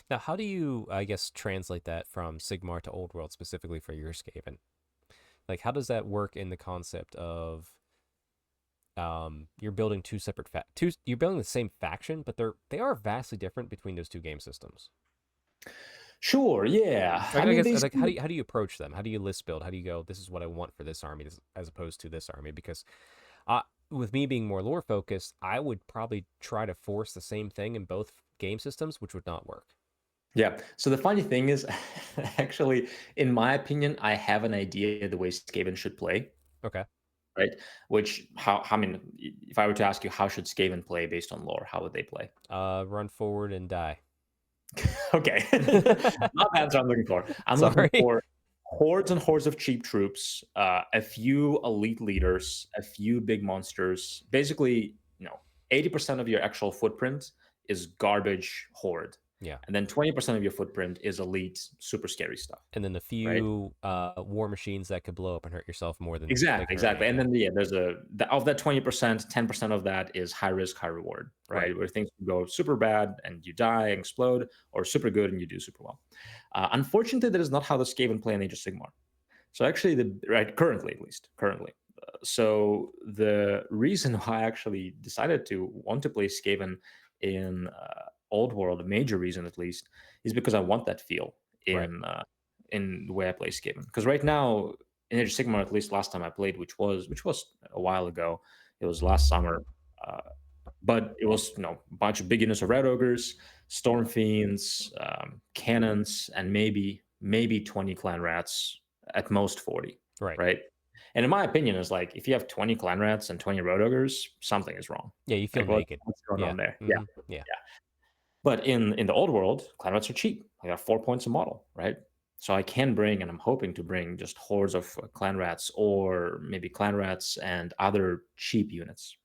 Speaker 1: Now, how do you, I guess, translate that from Sigmar to Old World specifically for your Skaven? Like, how does that work in the concept of you're building two separate you're building the same faction, but they are vastly different between those two game systems.
Speaker 2: Sure, yeah.
Speaker 1: Like,
Speaker 2: I
Speaker 1: I
Speaker 2: mean,
Speaker 1: guess
Speaker 2: they
Speaker 1: like how do you approach them? How do you list build? How do you go? This is what I want for this army, as opposed to this army. Because with me being more lore focused, I would probably try to force the same thing in both game systems, which would not work.
Speaker 2: Yeah. So the funny thing is, actually, in my opinion, I have an idea the way Skaven should play,
Speaker 1: Okay.
Speaker 2: right? Which how I mean, if I were to ask you how should Skaven play based on lore, how would they play?
Speaker 1: Run forward and die.
Speaker 2: Okay, not the answer I'm looking for. I'm looking
Speaker 1: Sorry.
Speaker 2: for hordes and hordes of cheap troops, a few elite leaders, a few big monsters. Basically, 80% of your actual footprint is garbage horde,
Speaker 1: Yeah.
Speaker 2: and then 20% of your footprint is elite, super scary stuff,
Speaker 1: And then the
Speaker 2: right?
Speaker 1: few war machines that could blow up and hurt yourself more than they
Speaker 2: Exactly,
Speaker 1: can hurt
Speaker 2: exactly.
Speaker 1: me.
Speaker 2: And
Speaker 1: Yeah.
Speaker 2: then, yeah, there's of that 20%, 10% of that is high risk, high reward,
Speaker 1: Right.
Speaker 2: right? Where things can go super bad and you die and explode, or super good and you do super well. Unfortunately, that is not how the Skaven play in Age of Sigmar. So actually, currently at least, currently. So the reason why I actually decided to want to play Skaven in Old World, a major reason at least, is because I want that feel
Speaker 1: Right.
Speaker 2: in the way I play Skaven. Because right now in Age of Sigmar, at least last time I played, which was a while ago, it was last summer. Uh, but it was a bunch of big units of red ogres, storm fiends, cannons, and maybe 20 clan rats, at most 40,
Speaker 1: Right.
Speaker 2: right? And in my opinion, is like if you have 20 clan rats and 20 road ogres, something is wrong.
Speaker 1: Yeah. You feel
Speaker 2: Like what,
Speaker 1: naked.
Speaker 2: what's going
Speaker 1: Yeah.
Speaker 2: on there? Yeah,
Speaker 1: Yeah.
Speaker 2: yeah. But in the old world, clan rats are cheap. I got 4 points a model, right? So I can bring, and I'm hoping to bring, just hordes of clan rats, or maybe clan rats and other cheap units.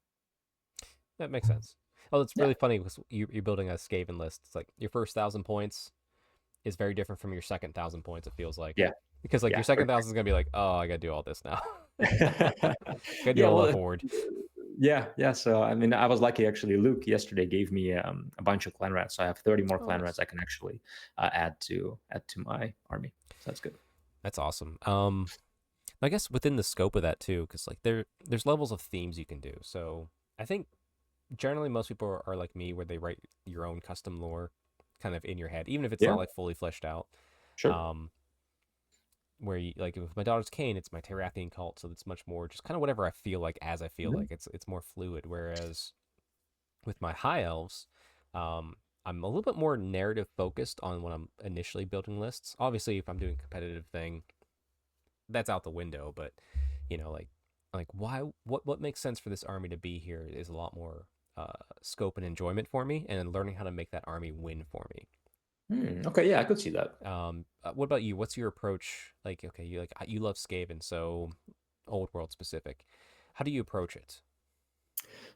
Speaker 1: That makes sense. Oh, it's
Speaker 2: Yeah,
Speaker 1: really funny because you're building a Skaven list. It's like your first 1,000 points is very different from your second 1,000 points. It feels like
Speaker 2: yeah,
Speaker 1: because like your
Speaker 2: yeah.
Speaker 1: second thousand is gonna be like, oh, I gotta do all this now. Gotta do
Speaker 2: Yeah,
Speaker 1: all the
Speaker 2: well,
Speaker 1: horde.
Speaker 2: yeah, yeah. So I mean, I was lucky actually. Luke yesterday gave me a bunch of clan rats, so I have 30 more
Speaker 1: Oh,
Speaker 2: clan rats
Speaker 1: nice.
Speaker 2: I can actually add to my army. So that's good.
Speaker 1: That's awesome. I guess within the scope of that too, because like there's levels of themes you can do. So I think generally most people are like me, where they write your own custom lore, kind of in your head, even if it's
Speaker 2: Yeah,
Speaker 1: not like fully fleshed out.
Speaker 2: sure.
Speaker 1: Um, where you like with my daughter's Kane, it's my Terrathian cult, so it's much more just kind of whatever I feel like as I feel
Speaker 2: Mhm.
Speaker 1: like. It's more fluid. Whereas with my high elves, um, I'm a little bit more narrative focused on when I'm initially building lists. Obviously, if I'm doing a competitive thing, that's out the window. But like why what makes sense for this army to be here is a lot more scope and enjoyment for me, and then learning how to make that army win for me.
Speaker 2: Okay, yeah, I could see that.
Speaker 1: What about you? What's your approach? Like, okay, you love Skaven, so old world specific. How do you approach it?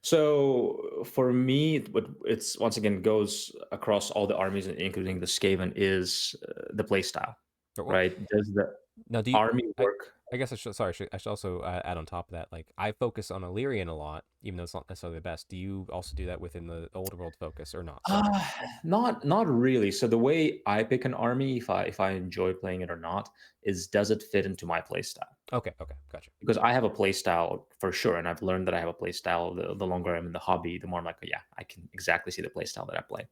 Speaker 2: So for me, what it's once again goes across all the armies, including the Skaven, is the play style,
Speaker 1: Or, well,
Speaker 2: right? Does that?
Speaker 1: Now, do you?
Speaker 2: Army
Speaker 1: I,
Speaker 2: work.
Speaker 1: I guess I should. Sorry, I should also add on top of that. Like, I focus on Illyrian a lot, even though it's not necessarily the best. Do you also do that within the old world focus or not? Sorry.
Speaker 2: Uh, not really. So the way I pick an army, if I enjoy playing it or not, is does it fit into my playstyle?
Speaker 1: Okay. Okay. Gotcha.
Speaker 2: Because I have a play style for sure, and I've learned that I have a play style. The longer I'm in the hobby, the more I'm like, yeah, I can exactly see the play style that I play,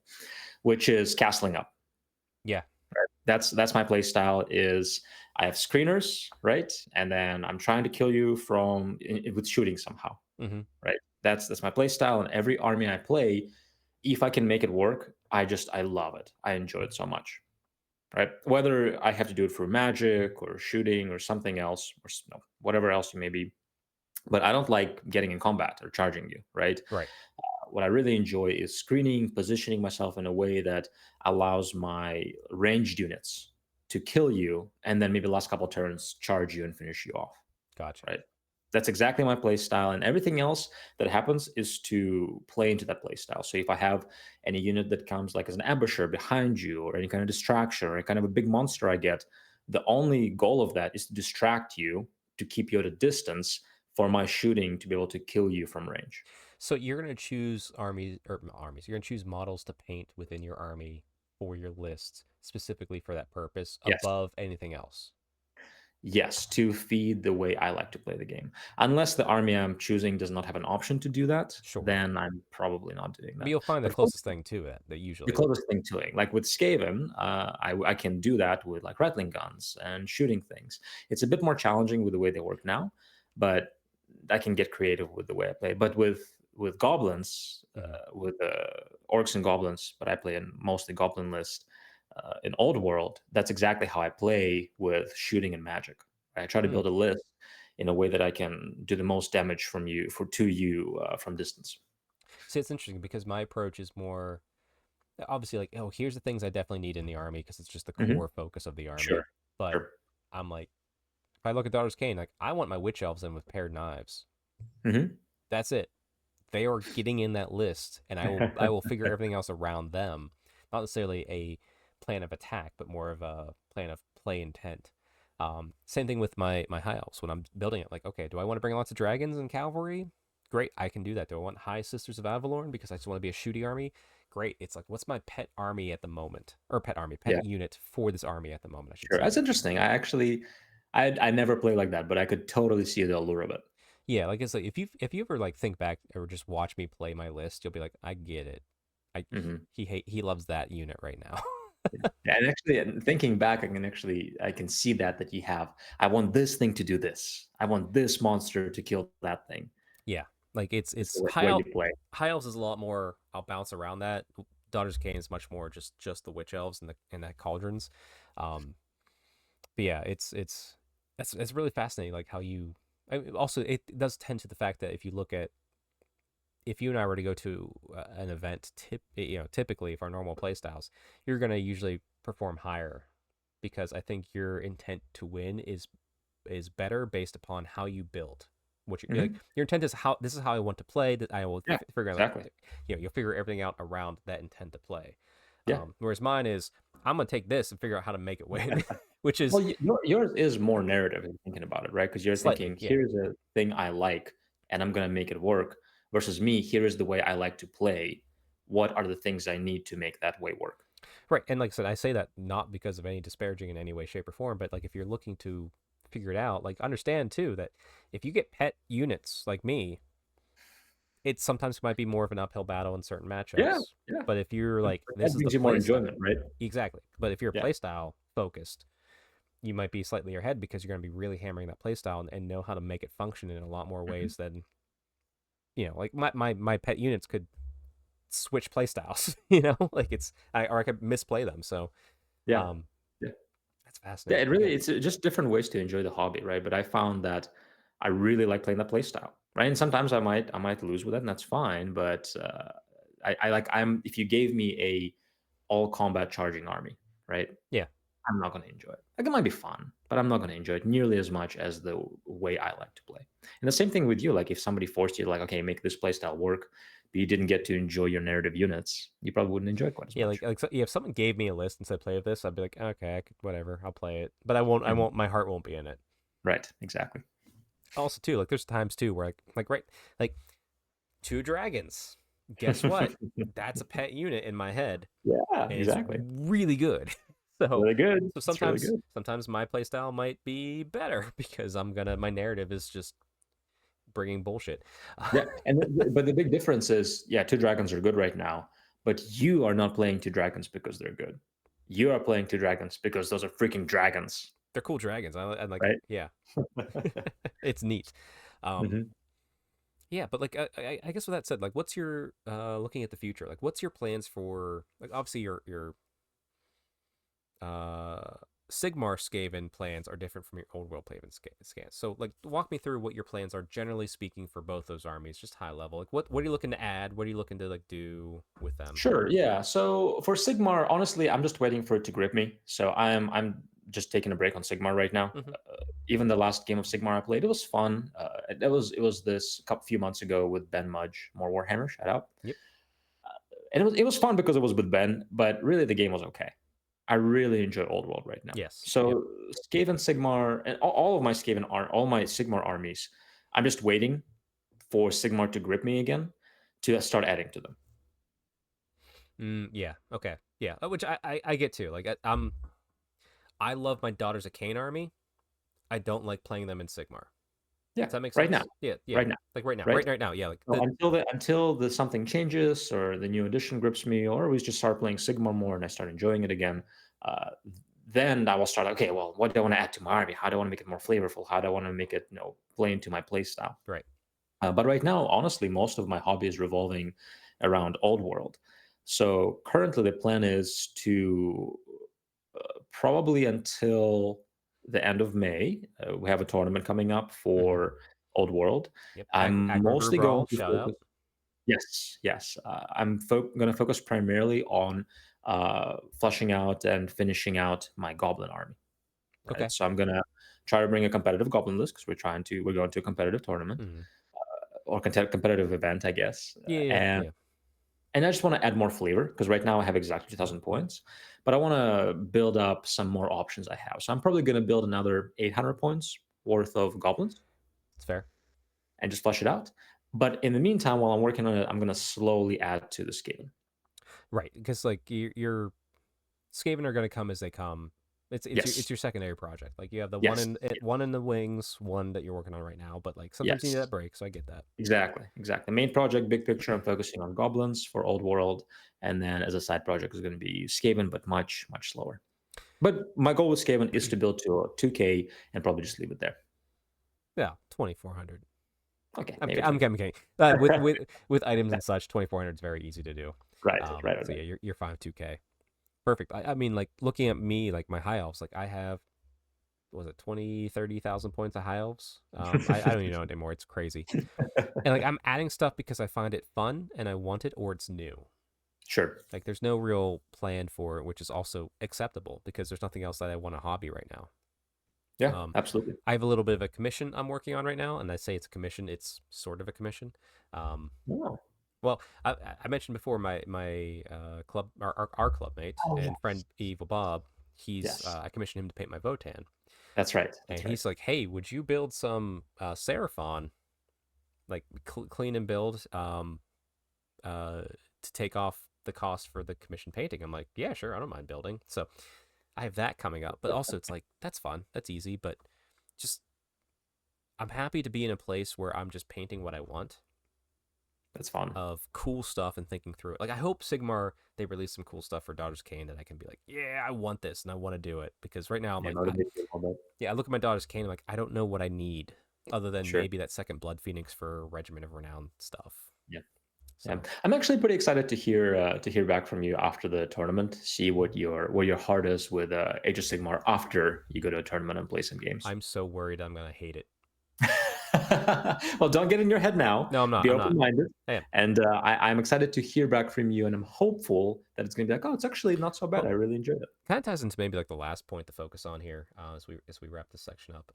Speaker 2: which is castling up.
Speaker 1: Yeah.
Speaker 2: That's my play style. Is I have screeners, right, and then I'm trying to kill you with shooting somehow,
Speaker 1: Mm-hmm.
Speaker 2: right? That's my play style, and every army I play, if I can make it work, I love it. I enjoy it so much, right? Whether I have to do it for magic or shooting or something else, or whatever else you may be, but I don't like getting in combat or charging you, right?
Speaker 1: Right.
Speaker 2: What I really enjoy is screening, positioning myself in a way that allows my ranged units to kill you, and then maybe the last couple of turns charge you and finish you off,
Speaker 1: Gotcha.
Speaker 2: right? That's exactly my play style, and everything else that happens is to play into that play style. So if I have any unit that comes like as an ambusher behind you, or any kind of distraction, or any kind of a big monster I get, the only goal of that is to distract you, to keep you at a distance for my shooting to be able to kill you from range.
Speaker 1: So you're gonna choose armies. You're gonna choose models to paint within your army for your list specifically for that purpose
Speaker 2: Yes.
Speaker 1: above anything else.
Speaker 2: Yes, to feed the way I like to play the game. Unless the army I'm choosing does not have an option to do that,
Speaker 1: Sure.
Speaker 2: then I'm probably not doing
Speaker 1: But
Speaker 2: that.
Speaker 1: you'll find the
Speaker 2: But
Speaker 1: closest thing to that
Speaker 2: the
Speaker 1: usually.
Speaker 2: closest thing to it, like with Skaven, I can do that with like rattling guns and shooting things. It's a bit more challenging with the way they work now, but I can get creative with the way I play. But with goblins,
Speaker 1: Hmm.
Speaker 2: with orcs and goblins, but I play in mostly goblin list. In old world, that's exactly how I play with shooting and magic. I try to
Speaker 1: Mm.
Speaker 2: build a list in a way that I can do the most damage to you from distance.
Speaker 1: See, it's interesting because my approach is more obviously like, oh, here's the things I definitely need in the army because it's just the
Speaker 2: Hmm.
Speaker 1: core focus of the army.
Speaker 2: Sure,
Speaker 1: But
Speaker 2: sure.
Speaker 1: I'm like, if I look at Daughter's Kane, like I want my witch elves in with paired knives.
Speaker 2: Hmm.
Speaker 1: That's it. They are getting in that list, and I will figure everything else around them. Not necessarily a plan of attack, but more of a plan of play intent. Same thing with my high elves when I'm building it. Like, okay, do I want to bring lots of dragons and cavalry? Great, I can do that. Do I want High Sisters of Avalorn because I just want to be a shooty army? Great. It's like, what's my pet army at the moment, or pet
Speaker 2: Yeah.
Speaker 1: unit for this army at the moment, I should
Speaker 2: Sure,
Speaker 1: say.
Speaker 2: that's interesting. I never play like that, but I could totally see the allure of it.
Speaker 1: Yeah, like it's like if you ever like think back or just watch me play my list, you'll be like, I get it. I
Speaker 2: Mhm.
Speaker 1: he loves that unit right now.
Speaker 2: Yeah, and actually, and thinking back, I can see that you have. I want this thing to do this. I want this monster to kill that thing.
Speaker 1: Yeah, like
Speaker 2: It's
Speaker 1: it's
Speaker 2: the way you play.
Speaker 1: high elves is a lot more. I'll bounce around that. Daughter's Kane is much more just the witch elves and the cauldrons. Um, but yeah, it's really fascinating. Like how you also it does tend to the fact that if you look at if you and I were to go to an event, typically for our normal playstyles, you're gonna usually perform higher because I think your intent to win is better based upon how you build. What you're like,
Speaker 2: Mhm.
Speaker 1: your intent is how this is how I want to play. That I will
Speaker 2: Yeah,
Speaker 1: figure out like
Speaker 2: exactly.
Speaker 1: you'll figure everything out around that intent to play.
Speaker 2: Yeah.
Speaker 1: Whereas mine is I'm gonna take this and figure out how to make it win, which is
Speaker 2: Well, yours is more narrative if you're thinking about it, right? Because you're
Speaker 1: slightly
Speaker 2: thinking,
Speaker 1: yeah.
Speaker 2: here's a thing I like, and I'm gonna make it work. Versus me, here is the way I like to play. What are the things I need to make that way work?
Speaker 1: Right. And like I said, I say that not because of any disparaging in any way, shape, or form, but like if you're looking to figure it out, like understand too that if you get pet units like me, it sometimes might be more of an uphill battle in certain
Speaker 2: Yeah,
Speaker 1: matchups.
Speaker 2: yeah.
Speaker 1: But if you're like,
Speaker 2: That
Speaker 1: this is the
Speaker 2: brings you more
Speaker 1: play style,
Speaker 2: enjoyment, right?
Speaker 1: exactly. But if you're
Speaker 2: Yeah.
Speaker 1: play style focused, you might be slightly ahead because you're going to be really hammering that play style and know how to make it function in a lot more
Speaker 2: Mhm.
Speaker 1: ways than, like my pet units could switch play styles, like or I could misplay them. So,
Speaker 2: Yeah.
Speaker 1: um,
Speaker 2: Yeah.
Speaker 1: that's
Speaker 2: Yeah,
Speaker 1: fascinating.
Speaker 2: it
Speaker 1: Yeah.
Speaker 2: really it's just different ways to enjoy the hobby, right? But I found that I really like playing that play style, right? And sometimes I might lose with it, and that's fine. But I like I'm if you gave me a all combat charging army, right?
Speaker 1: Yeah.
Speaker 2: I'm not going to enjoy it. Like it might be fun, but I'm not going to enjoy it nearly as much as the way I like to play. And the same thing with you. Like if somebody forced you, like, okay, make this playstyle work, but you didn't get to enjoy your narrative units, you probably wouldn't enjoy it quite as
Speaker 1: Yeah,
Speaker 2: much.
Speaker 1: yeah, if someone gave me a list and said play with this, I'd be like, okay, I could, whatever, I'll play it. But I won't. I
Speaker 2: Mhm.
Speaker 1: won't. My heart won't be in it.
Speaker 2: Right. Exactly.
Speaker 1: Also, too, like there's times too where right, like two dragons. Guess what? That's a pet unit in my head,
Speaker 2: Yeah.
Speaker 1: and it's
Speaker 2: Exactly.
Speaker 1: really good. So,
Speaker 2: Really good.
Speaker 1: so
Speaker 2: It's really
Speaker 1: sometimes,
Speaker 2: good.
Speaker 1: sometimes my playstyle might be better because my narrative is just bringing bullshit.
Speaker 2: Yeah, and but the big difference is, yeah, two dragons are good right now, but you are not playing two dragons because they're good. You are playing two dragons because those are freaking dragons,
Speaker 1: They're cool dragons. I like,
Speaker 2: right?
Speaker 1: yeah, it's neat. Um,
Speaker 2: Hmm.
Speaker 1: yeah, but like I guess with that said, like, what's your looking at the future? Like, what's your plans for like obviously your uh Sigmar Skaven plans are different from your old world scans. So like walk me through what your plans are generally speaking for both those armies, just high level. Like what are you looking to add? What are you looking to like do with them?
Speaker 2: Sure, yeah. So for Sigmar, honestly, I'm just waiting for it to grip me. So I'm just taking a break on Sigmar right now.
Speaker 1: Hmm.
Speaker 2: Even the last game of Sigmar I played, it was fun. It was this couple few months ago with Ben Mudge, more Warhammer. Shout out.
Speaker 1: Yep.
Speaker 2: And it was fun because it was with Ben, but really the game was okay. I really enjoy Old World right now.
Speaker 1: Yes. Yep.
Speaker 2: So Skaven, Sigmar, and all of my all my Sigmar armies, I'm just waiting for Sigmar to grip me again to start adding to them.
Speaker 1: Yeah. Okay. Yeah. Which I get too. Like I love my Daughters of Cain army. I don't like playing them in Sigmar.
Speaker 2: Yeah,
Speaker 1: Does that make
Speaker 2: right now,
Speaker 1: sense? Yeah. Yeah.
Speaker 2: right now,
Speaker 1: Like right now.
Speaker 2: right.
Speaker 1: Right now. Yeah. Like
Speaker 2: So until the something changes or the new edition grips me, or we just start playing Sigmar more and I start enjoying it again, uh, then I will start. Okay, well, what do I want to add to my army? How do I want to make it more flavorful? How do I want to make it play into my play style?
Speaker 1: right.
Speaker 2: But right now, honestly, most of my hobby is revolving around Old World. So currently, the plan is to probably until the end of May, we have a tournament coming up
Speaker 1: Hmm.
Speaker 2: for Old World.
Speaker 1: Yep.
Speaker 2: I'm
Speaker 1: Aggro
Speaker 2: mostly
Speaker 1: Brawl.
Speaker 2: going to
Speaker 1: Shout out.
Speaker 2: focus. Yes, yes. I'm going to focus primarily on fleshing out and finishing out my Goblin army. Right.
Speaker 1: Okay.
Speaker 2: So I'm going to try to bring a competitive Goblin list because we're going to a competitive tournament
Speaker 1: Hmm.
Speaker 2: or competitive event, I guess.
Speaker 1: Yeah. Yeah.
Speaker 2: And
Speaker 1: Yeah.
Speaker 2: and I just want to add more flavor because right now I have exactly 2,000 points, but I want to build up some more options I have. So I'm probably going to build another 800 points worth of goblins
Speaker 1: It's fair.
Speaker 2: and just flesh it out. But in the meantime, while I'm working on it, I'm going to slowly add to the scaling.
Speaker 1: Right. Because like your Skaven are going to come as they come.
Speaker 2: Yes,
Speaker 1: It's your secondary project. Like you have the
Speaker 2: yes,
Speaker 1: one in the wings, one that you're working on right now. But like sometimes you need
Speaker 2: yes,
Speaker 1: that break, so I get that.
Speaker 2: exactly, exactly. Main project, big picture, I'm focusing on goblins for Old World, and then as a side project is going to be Skaven, but much much slower. But my goal with Skaven is to build to a 2K and probably just leave it there.
Speaker 1: Yeah, 2,400.
Speaker 2: Okay,
Speaker 1: I'm
Speaker 2: maybe
Speaker 1: I'm
Speaker 2: 20.
Speaker 1: kidding. I'm kidding. With items and such, 2,400 is very easy to do.
Speaker 2: Right, right,
Speaker 1: So
Speaker 2: right.
Speaker 1: yeah, you're fine with 2K. Perfect. I mean, like looking at me, like my high elves, like I have was it 20, 30,000 points of high elves? I don't even know anymore. It's crazy. And like I'm adding stuff because I find it fun and I want it or it's new.
Speaker 2: Sure.
Speaker 1: Like there's no real plan for it, which is also acceptable because there's nothing else that I want to hobby right now.
Speaker 2: Yeah,
Speaker 1: Um,
Speaker 2: absolutely.
Speaker 1: I have a little bit of a commission I'm working on right now, and I say it's a commission. It's sort of a commission. Um,
Speaker 2: Oh,
Speaker 1: well, I mentioned before my club our club mate
Speaker 2: oh
Speaker 1: and friend
Speaker 2: yes.
Speaker 1: Evil Bob. He's
Speaker 2: Yes.
Speaker 1: I commissioned him to paint my Votan,
Speaker 2: That's right.
Speaker 1: and
Speaker 2: That's right.
Speaker 1: he's like, "Hey, would you build some Seraphon, like clean and build, uh, to take off the cost for the commission painting?" I'm like, "Yeah, sure, I don't mind building." So I have that coming up, but also it's like that's fun, that's easy, but just I'm happy to be in a place where I'm just painting what I want
Speaker 2: That's fun.
Speaker 1: of cool stuff and thinking through it. Like I hope Sigmar they release some cool stuff for Daughters of Cain that I can be like, yeah, I want this and I want to do it because right now I'm
Speaker 2: Yeah,
Speaker 1: like,
Speaker 2: motivate you a little bit.
Speaker 1: yeah, I look at my Daughters of Cain, I'm like, I don't know what I need other than
Speaker 2: Sure.
Speaker 1: maybe that second Blood Phoenix for Regiment of Renown stuff.
Speaker 2: Yeah. Yeah.
Speaker 1: So
Speaker 2: I'm actually pretty excited to hear back from you after the tournament. See what your heart is with Age of Sigmar after you go to a tournament and play some games.
Speaker 1: I'm so worried I'm gonna hate it.
Speaker 2: Well, don't get in your head now.
Speaker 1: No, I'm not.
Speaker 2: Be
Speaker 1: I'm not.
Speaker 2: open minded.
Speaker 1: I am.
Speaker 2: And I'm excited to hear back from you, and I'm hopeful that it's going to be like, oh, it's actually not so bad.
Speaker 1: Well,
Speaker 2: I really enjoyed it.
Speaker 1: kind of ties into maybe like the last point to focus on here as we wrap this section up.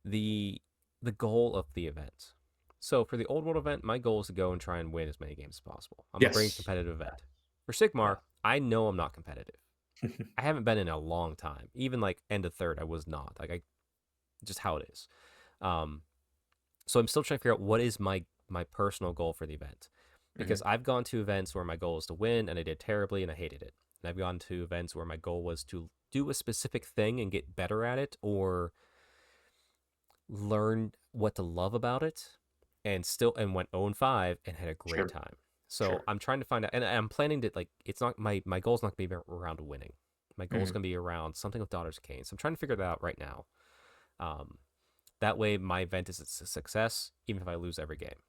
Speaker 1: The the goal of the event. So for the old world event, my goal is to go and try and win as many games as possible. I'm gonna bring a
Speaker 2: Yes.
Speaker 1: competitive event. For Sigmar,
Speaker 2: Yeah.
Speaker 1: I know I'm not competitive. I haven't been in a long time. Even like end of third, I was not. Like I just how it is. Um, so I'm still trying to figure out what is my personal goal for the event. Because
Speaker 2: Mhm.
Speaker 1: I've gone to events where my goal is to win and I did terribly and I hated it. And I've gone to events where my goal was to do a specific thing and get better at it or learn what to love about it and went 0-5 and had a great
Speaker 2: Sure.
Speaker 1: time. So
Speaker 2: Sure.
Speaker 1: I'm trying to find out and I'm planning to like it's not my goal is not gonna be around winning. My goal is
Speaker 2: Mhm.
Speaker 1: gonna be around something with Daughters of Cain. So I'm trying to figure that out right now. Um, that way my event is a success, even if I lose every game.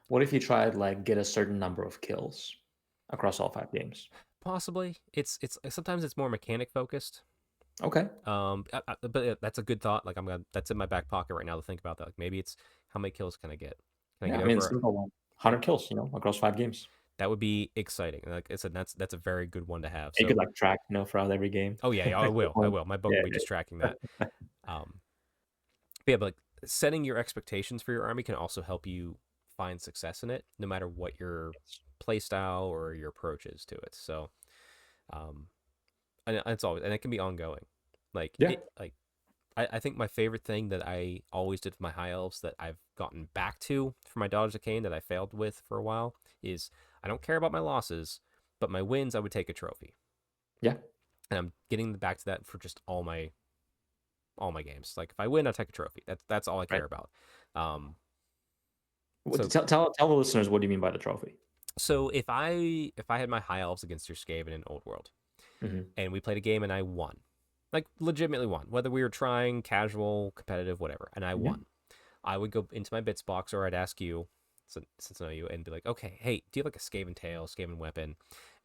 Speaker 2: What if you tried like get a certain number of kills across all 5 games?
Speaker 1: Possibly. It's sometimes it's more mechanic focused.
Speaker 2: Okay.
Speaker 1: But that's a good thought. Like that's in my back pocket right now to think about that. Like maybe it's how many kills can I get? Can I
Speaker 2: Yeah,
Speaker 1: get
Speaker 2: I mean,
Speaker 1: over?
Speaker 2: simple one.
Speaker 1: Yeah,
Speaker 2: 100 kills, across 5 games.
Speaker 1: that would be exciting. Like I said, that's a very good one to have.
Speaker 2: You could
Speaker 1: So,
Speaker 2: like track, throughout every game.
Speaker 1: oh yeah, yeah, I
Speaker 2: Click
Speaker 1: will, I
Speaker 2: on.
Speaker 1: will. My book
Speaker 2: Yeah,
Speaker 1: will be just tracking that. Um, but yeah, but like setting your expectations for your army can also help you find success in it, no matter what your play style or your approach is to it. So, um, and it's always and it can be ongoing. Like
Speaker 2: yeah.
Speaker 1: it, like I think my favorite thing that I always did with my high elves that I've gotten back to for my Daughters of Cain that I failed with for a while is I don't care about my losses, but my wins I would take a trophy,
Speaker 2: Yeah.
Speaker 1: and I'm getting back to that for just all my games. Like if I win, I take a trophy. That's all I
Speaker 2: Right.
Speaker 1: care about. Um,
Speaker 2: What,
Speaker 1: so
Speaker 2: tell the listeners what do you mean by the trophy?
Speaker 1: so if I had my high elves against your Skaven in Old World
Speaker 2: Hmm.
Speaker 1: and we played a game and I won, like legitimately won, whether we were trying casual, competitive, whatever, and I
Speaker 2: Yeah.
Speaker 1: won. I would go into my bits box or I'd ask you, since I know you, and be like, okay, hey, do you have like a Skaven tail, Skaven weapon?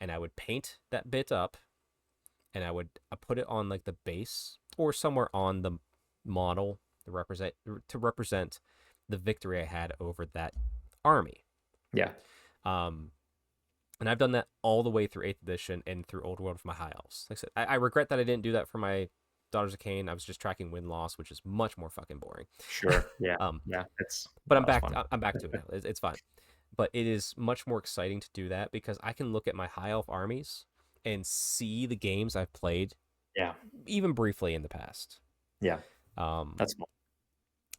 Speaker 1: And I would paint that bit up and I would put it on like the base or somewhere on the model to represent the victory I had over that army.
Speaker 2: Yeah.
Speaker 1: Um, and I've done that all the way through 8th edition and through Old World for my high elves. Like I said, I regret that I didn't do that for my Daughters of Cain. I was just tracking win loss, which is much more fucking boring.
Speaker 2: Sure. Yeah.
Speaker 1: um,
Speaker 2: Yeah. It's
Speaker 1: but I'm
Speaker 2: that was
Speaker 1: back.
Speaker 2: fun.
Speaker 1: I'm back to it now. It's fine. But it is much more exciting to do that because I can look at my high elf armies and see the games I've played,
Speaker 2: Yeah.
Speaker 1: even briefly in the past.
Speaker 2: Yeah.
Speaker 1: Um,
Speaker 2: That's fun.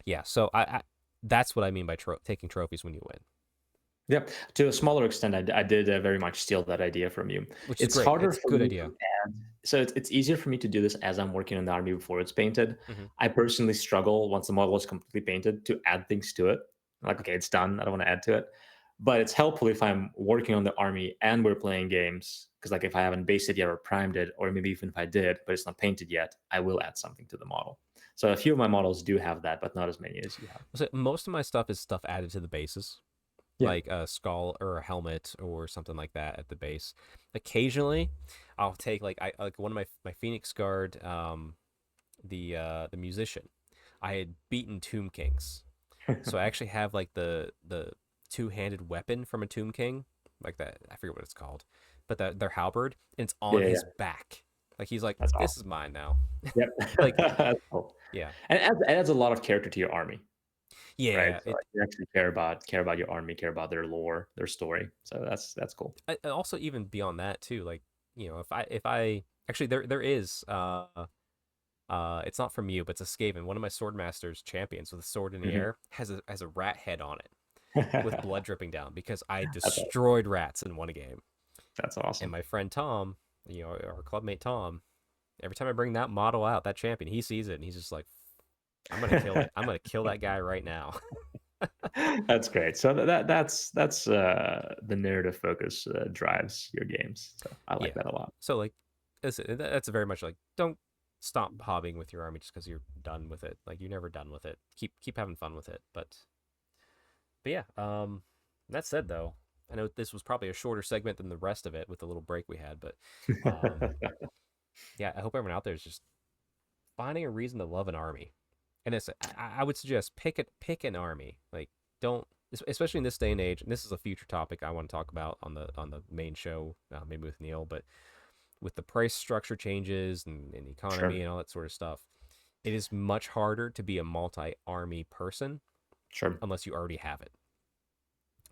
Speaker 1: yeah. So I that's what I mean by taking trophies when you win,
Speaker 2: Yep. To a smaller extent, I did very much steal that idea from you.
Speaker 1: which is
Speaker 2: It's
Speaker 1: great.
Speaker 2: harder
Speaker 1: It's a
Speaker 2: for
Speaker 1: good
Speaker 2: me
Speaker 1: idea.
Speaker 2: to add. So it's easier for me to do this as I'm working on the army before it's painted.
Speaker 1: Hmm.
Speaker 2: I personally struggle once the model is completely painted to add things to it. Like, okay, it's done. I don't want to add to it. But it's helpful if I'm working on the army and we're playing games. Because like if I haven't based it yet or primed it, or maybe even if I did, but it's not painted yet, I will add something to the model. So a few of my models do have that, but not as many as you have.
Speaker 1: So most of my stuff is stuff added to the bases,
Speaker 2: Yeah.
Speaker 1: like a skull or a helmet or something like that at the base. Occasionally, I'll take I like one of my Phoenix Guard, the musician. I had beaten Tomb Kings, so I actually have like the two-handed weapon from a Tomb King, like that. I forget what it's called, but their halberd, and it's
Speaker 2: Yeah,
Speaker 1: on
Speaker 2: yeah, yeah.
Speaker 1: his back. Like he's like,
Speaker 2: That's
Speaker 1: this is
Speaker 2: awesome.
Speaker 1: mine now.
Speaker 2: Yep.
Speaker 1: Like,
Speaker 2: That's cool.
Speaker 1: yeah,
Speaker 2: And it adds a lot of character to your army, right?
Speaker 1: yeah.
Speaker 2: So, like, you actually care about your army, care about their lore, their story. So that's cool.
Speaker 1: Also even beyond that too. Like, if I actually there is it's not from you, but it's a Skaven. One of my Swordmaster's champions with a sword in the
Speaker 2: Mhm.
Speaker 1: air has a rat head on it with blood dripping down because I
Speaker 2: That's awesome.
Speaker 1: destroyed rats in one game.
Speaker 2: That's
Speaker 1: And
Speaker 2: awesome.
Speaker 1: my friend Tom, our clubmate Tom, every time I bring that model out, that champion, he sees it and he's just like, I'm gonna kill it. I'm gonna kill that guy right now.
Speaker 2: That's great. So that's the narrative focus drives your games. So I like
Speaker 1: Yeah.
Speaker 2: that a lot.
Speaker 1: So like, that's very much like don't stop hobbying with your army just because you're done with it. Like you're never done with it. Keep having fun with it. But yeah. That said though, I know this was probably a shorter segment than the rest of it with the little break we had, but um, yeah, I hope everyone out there is just finding a reason to love an army. And I would suggest pick an army. Like don't especially in this day and age. And this is a future topic I want to talk about on the main show, maybe with Neil, but with the price structure changes and economy
Speaker 2: Sure.
Speaker 1: and all that sort of stuff. It is much harder to be a multi-army person
Speaker 2: Sure.
Speaker 1: unless you already have it.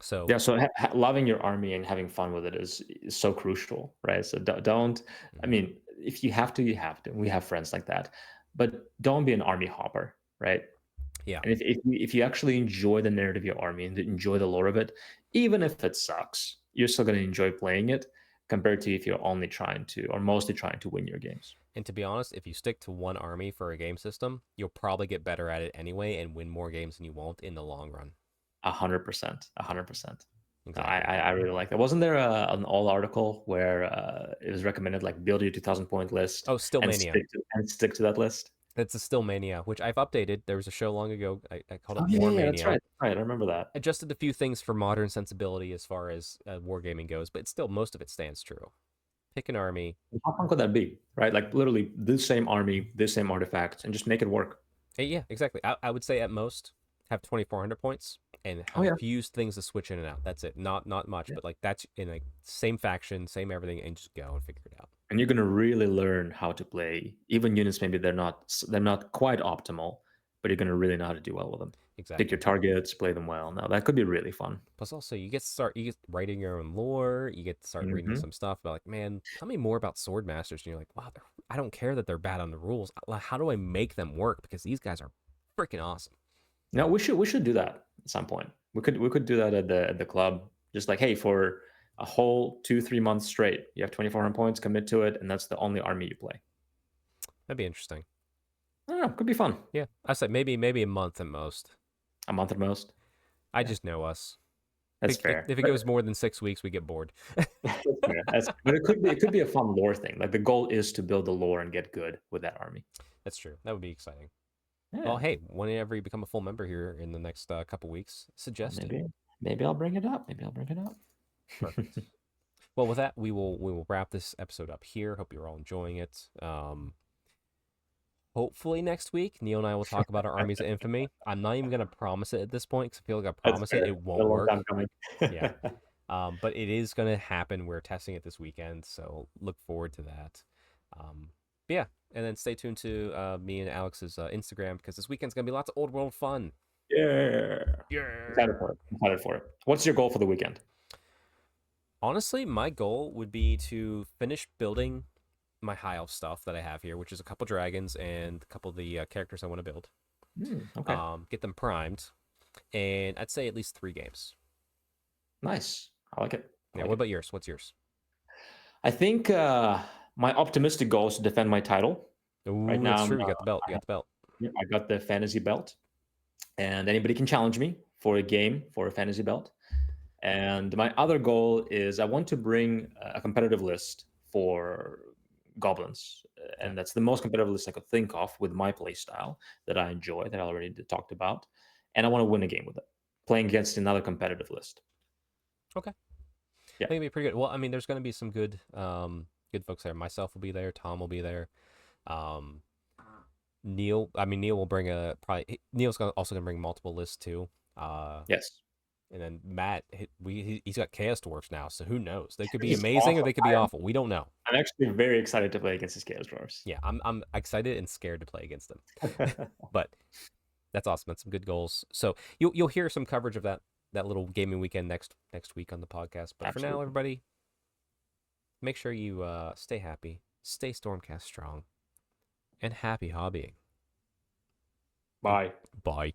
Speaker 1: So,
Speaker 2: Yeah, so loving your army and having fun with it is so crucial, right? So don't. I
Speaker 1: mhm.
Speaker 2: mean, if you have to, you have to. We have friends like that, but don't be an army hopper, right?
Speaker 1: Yeah.
Speaker 2: And if you actually enjoy the narrative of your army and enjoy the lore of it, even if it sucks, you're still going to enjoy playing it compared to if you're only trying to or mostly trying to win your games.
Speaker 1: And to be honest, if you stick to one army for a game system, you'll probably get better at it anyway and win more games than you won't in the long run.
Speaker 2: 100%, 100%. No, I,
Speaker 1: Exactly.
Speaker 2: I I really like that. Wasn't there an old article where it was recommended like build your 2,000 point list
Speaker 1: Oh,
Speaker 2: and
Speaker 1: Stillmania.
Speaker 2: stick to that list?
Speaker 1: It's a Stillmania, which I've updated. There was a show long ago. I called it
Speaker 2: Oh yeah, yeah, that's
Speaker 1: Warmania.
Speaker 2: right. Right, I remember that.
Speaker 1: Adjusted a few things for modern sensibility as far as wargaming goes, but still, most of it stands true. Pick an army.
Speaker 2: How fun could that be? Right, like literally the same army, the same artifacts, and just make it work.
Speaker 1: Yeah, exactly. I would say at most have 2,400 points and
Speaker 2: Oh
Speaker 1: have a
Speaker 2: yeah.
Speaker 1: few things to switch in and out. That's it. Not much,
Speaker 2: Yeah.
Speaker 1: but like that's in like same faction, same everything, and just go and figure it out.
Speaker 2: And you're gonna really learn how to play. Even units, maybe they're not quite optimal, but you're gonna really know how to do well with them. Pick your
Speaker 1: Exactly.
Speaker 2: targets, play them well. Now that could be really fun.
Speaker 1: Plus, also you get writing your own lore. You get to start reading
Speaker 2: Hmm.
Speaker 1: some stuff about like, man, tell me more about sword masters. And you're like, wow, I don't care that they're bad on the rules. How do I make them work? Because these guys are freaking awesome.
Speaker 2: No, we should do that at some point. We could do that at the club. Just like, hey, for a whole 2-3 months straight, you have 2,400 points, commit to it, and that's the only army you play.
Speaker 1: That'd be interesting.
Speaker 2: I don't know, could be fun.
Speaker 1: Yeah, I said maybe a month at most.
Speaker 2: A month at most.
Speaker 1: I
Speaker 2: Yeah,
Speaker 1: just know us.
Speaker 2: that's fair.
Speaker 1: If it
Speaker 2: But
Speaker 1: goes more than 6 weeks, we get bored.
Speaker 2: that's fair. But it could be a fun lore thing. Like the goal is to build the lore and get good with that army.
Speaker 1: That's true. That would be exciting. Well,
Speaker 2: Yeah,
Speaker 1: hey, whenever you become a full member here in the next couple weeks, suggest it.
Speaker 2: maybe I'll bring it up. Maybe I'll bring it up.
Speaker 1: Perfect. Well, with that, we will wrap this episode up here. Hope you're all enjoying it. Hopefully next week, Neil and I will talk about our armies of infamy. I'm not even gonna promise it at this point because I feel like I
Speaker 2: That's
Speaker 1: promise it,
Speaker 2: fair.
Speaker 1: it
Speaker 2: It's a
Speaker 1: won't
Speaker 2: long
Speaker 1: work.
Speaker 2: time coming.
Speaker 1: Yeah. But it is gonna happen. We're testing it this weekend, so look forward to that. But yeah, and then stay tuned to me and Alex's Instagram because this weekend's gonna be lots of old world fun.
Speaker 2: Yeah. Excited
Speaker 1: Yeah.
Speaker 2: for it. Excited for it. What's your goal for the weekend?
Speaker 1: Honestly, my goal would be to finish building my high elf stuff that I have here, which is a couple dragons and a couple of the characters I want to build.
Speaker 2: Okay.
Speaker 1: Get them primed, and I'd say at least 3 games.
Speaker 2: Nice. I like it. I
Speaker 1: Yeah.
Speaker 2: like
Speaker 1: What
Speaker 2: it.
Speaker 1: about yours? What's yours?
Speaker 2: I think my optimistic goal is to defend my title. Right
Speaker 1: Ooh,
Speaker 2: now,
Speaker 1: that's true. You got the belt. You got the belt.
Speaker 2: I got the fantasy belt, and anybody can challenge me for a game for a fantasy belt. And my other goal is I want to bring a competitive list for goblins,
Speaker 1: Okay.
Speaker 2: and that's the most competitive list I could think of with my play style that I enjoy that I already talked about, and I want to win a game with it, playing against another competitive list.
Speaker 1: Okay. I
Speaker 2: Yeah.
Speaker 1: think it'd be pretty good. Well, I mean, there's going to be some good folks there. Myself will be there. Tom will be there. Um, Neil. I mean, Neil will bring Neil's also gonna bring multiple lists too.
Speaker 2: Yes.
Speaker 1: And then Matt, he's got Chaos Dwarfs now, so who knows? They could be
Speaker 2: He's
Speaker 1: amazing or
Speaker 2: awesome.
Speaker 1: they could be awful. We don't know.
Speaker 2: I'm actually very excited to play against his Chaos Dwarfs.
Speaker 1: Yeah, I'm excited and scared to play against them. But that's awesome. That's some good goals. So you'll hear some coverage of that little gaming weekend next week on the podcast. But for now,
Speaker 2: Absolutely.
Speaker 1: everybody, make sure you stay happy, stay Stormcast strong, and happy hobbying.
Speaker 2: Bye.
Speaker 1: Bye.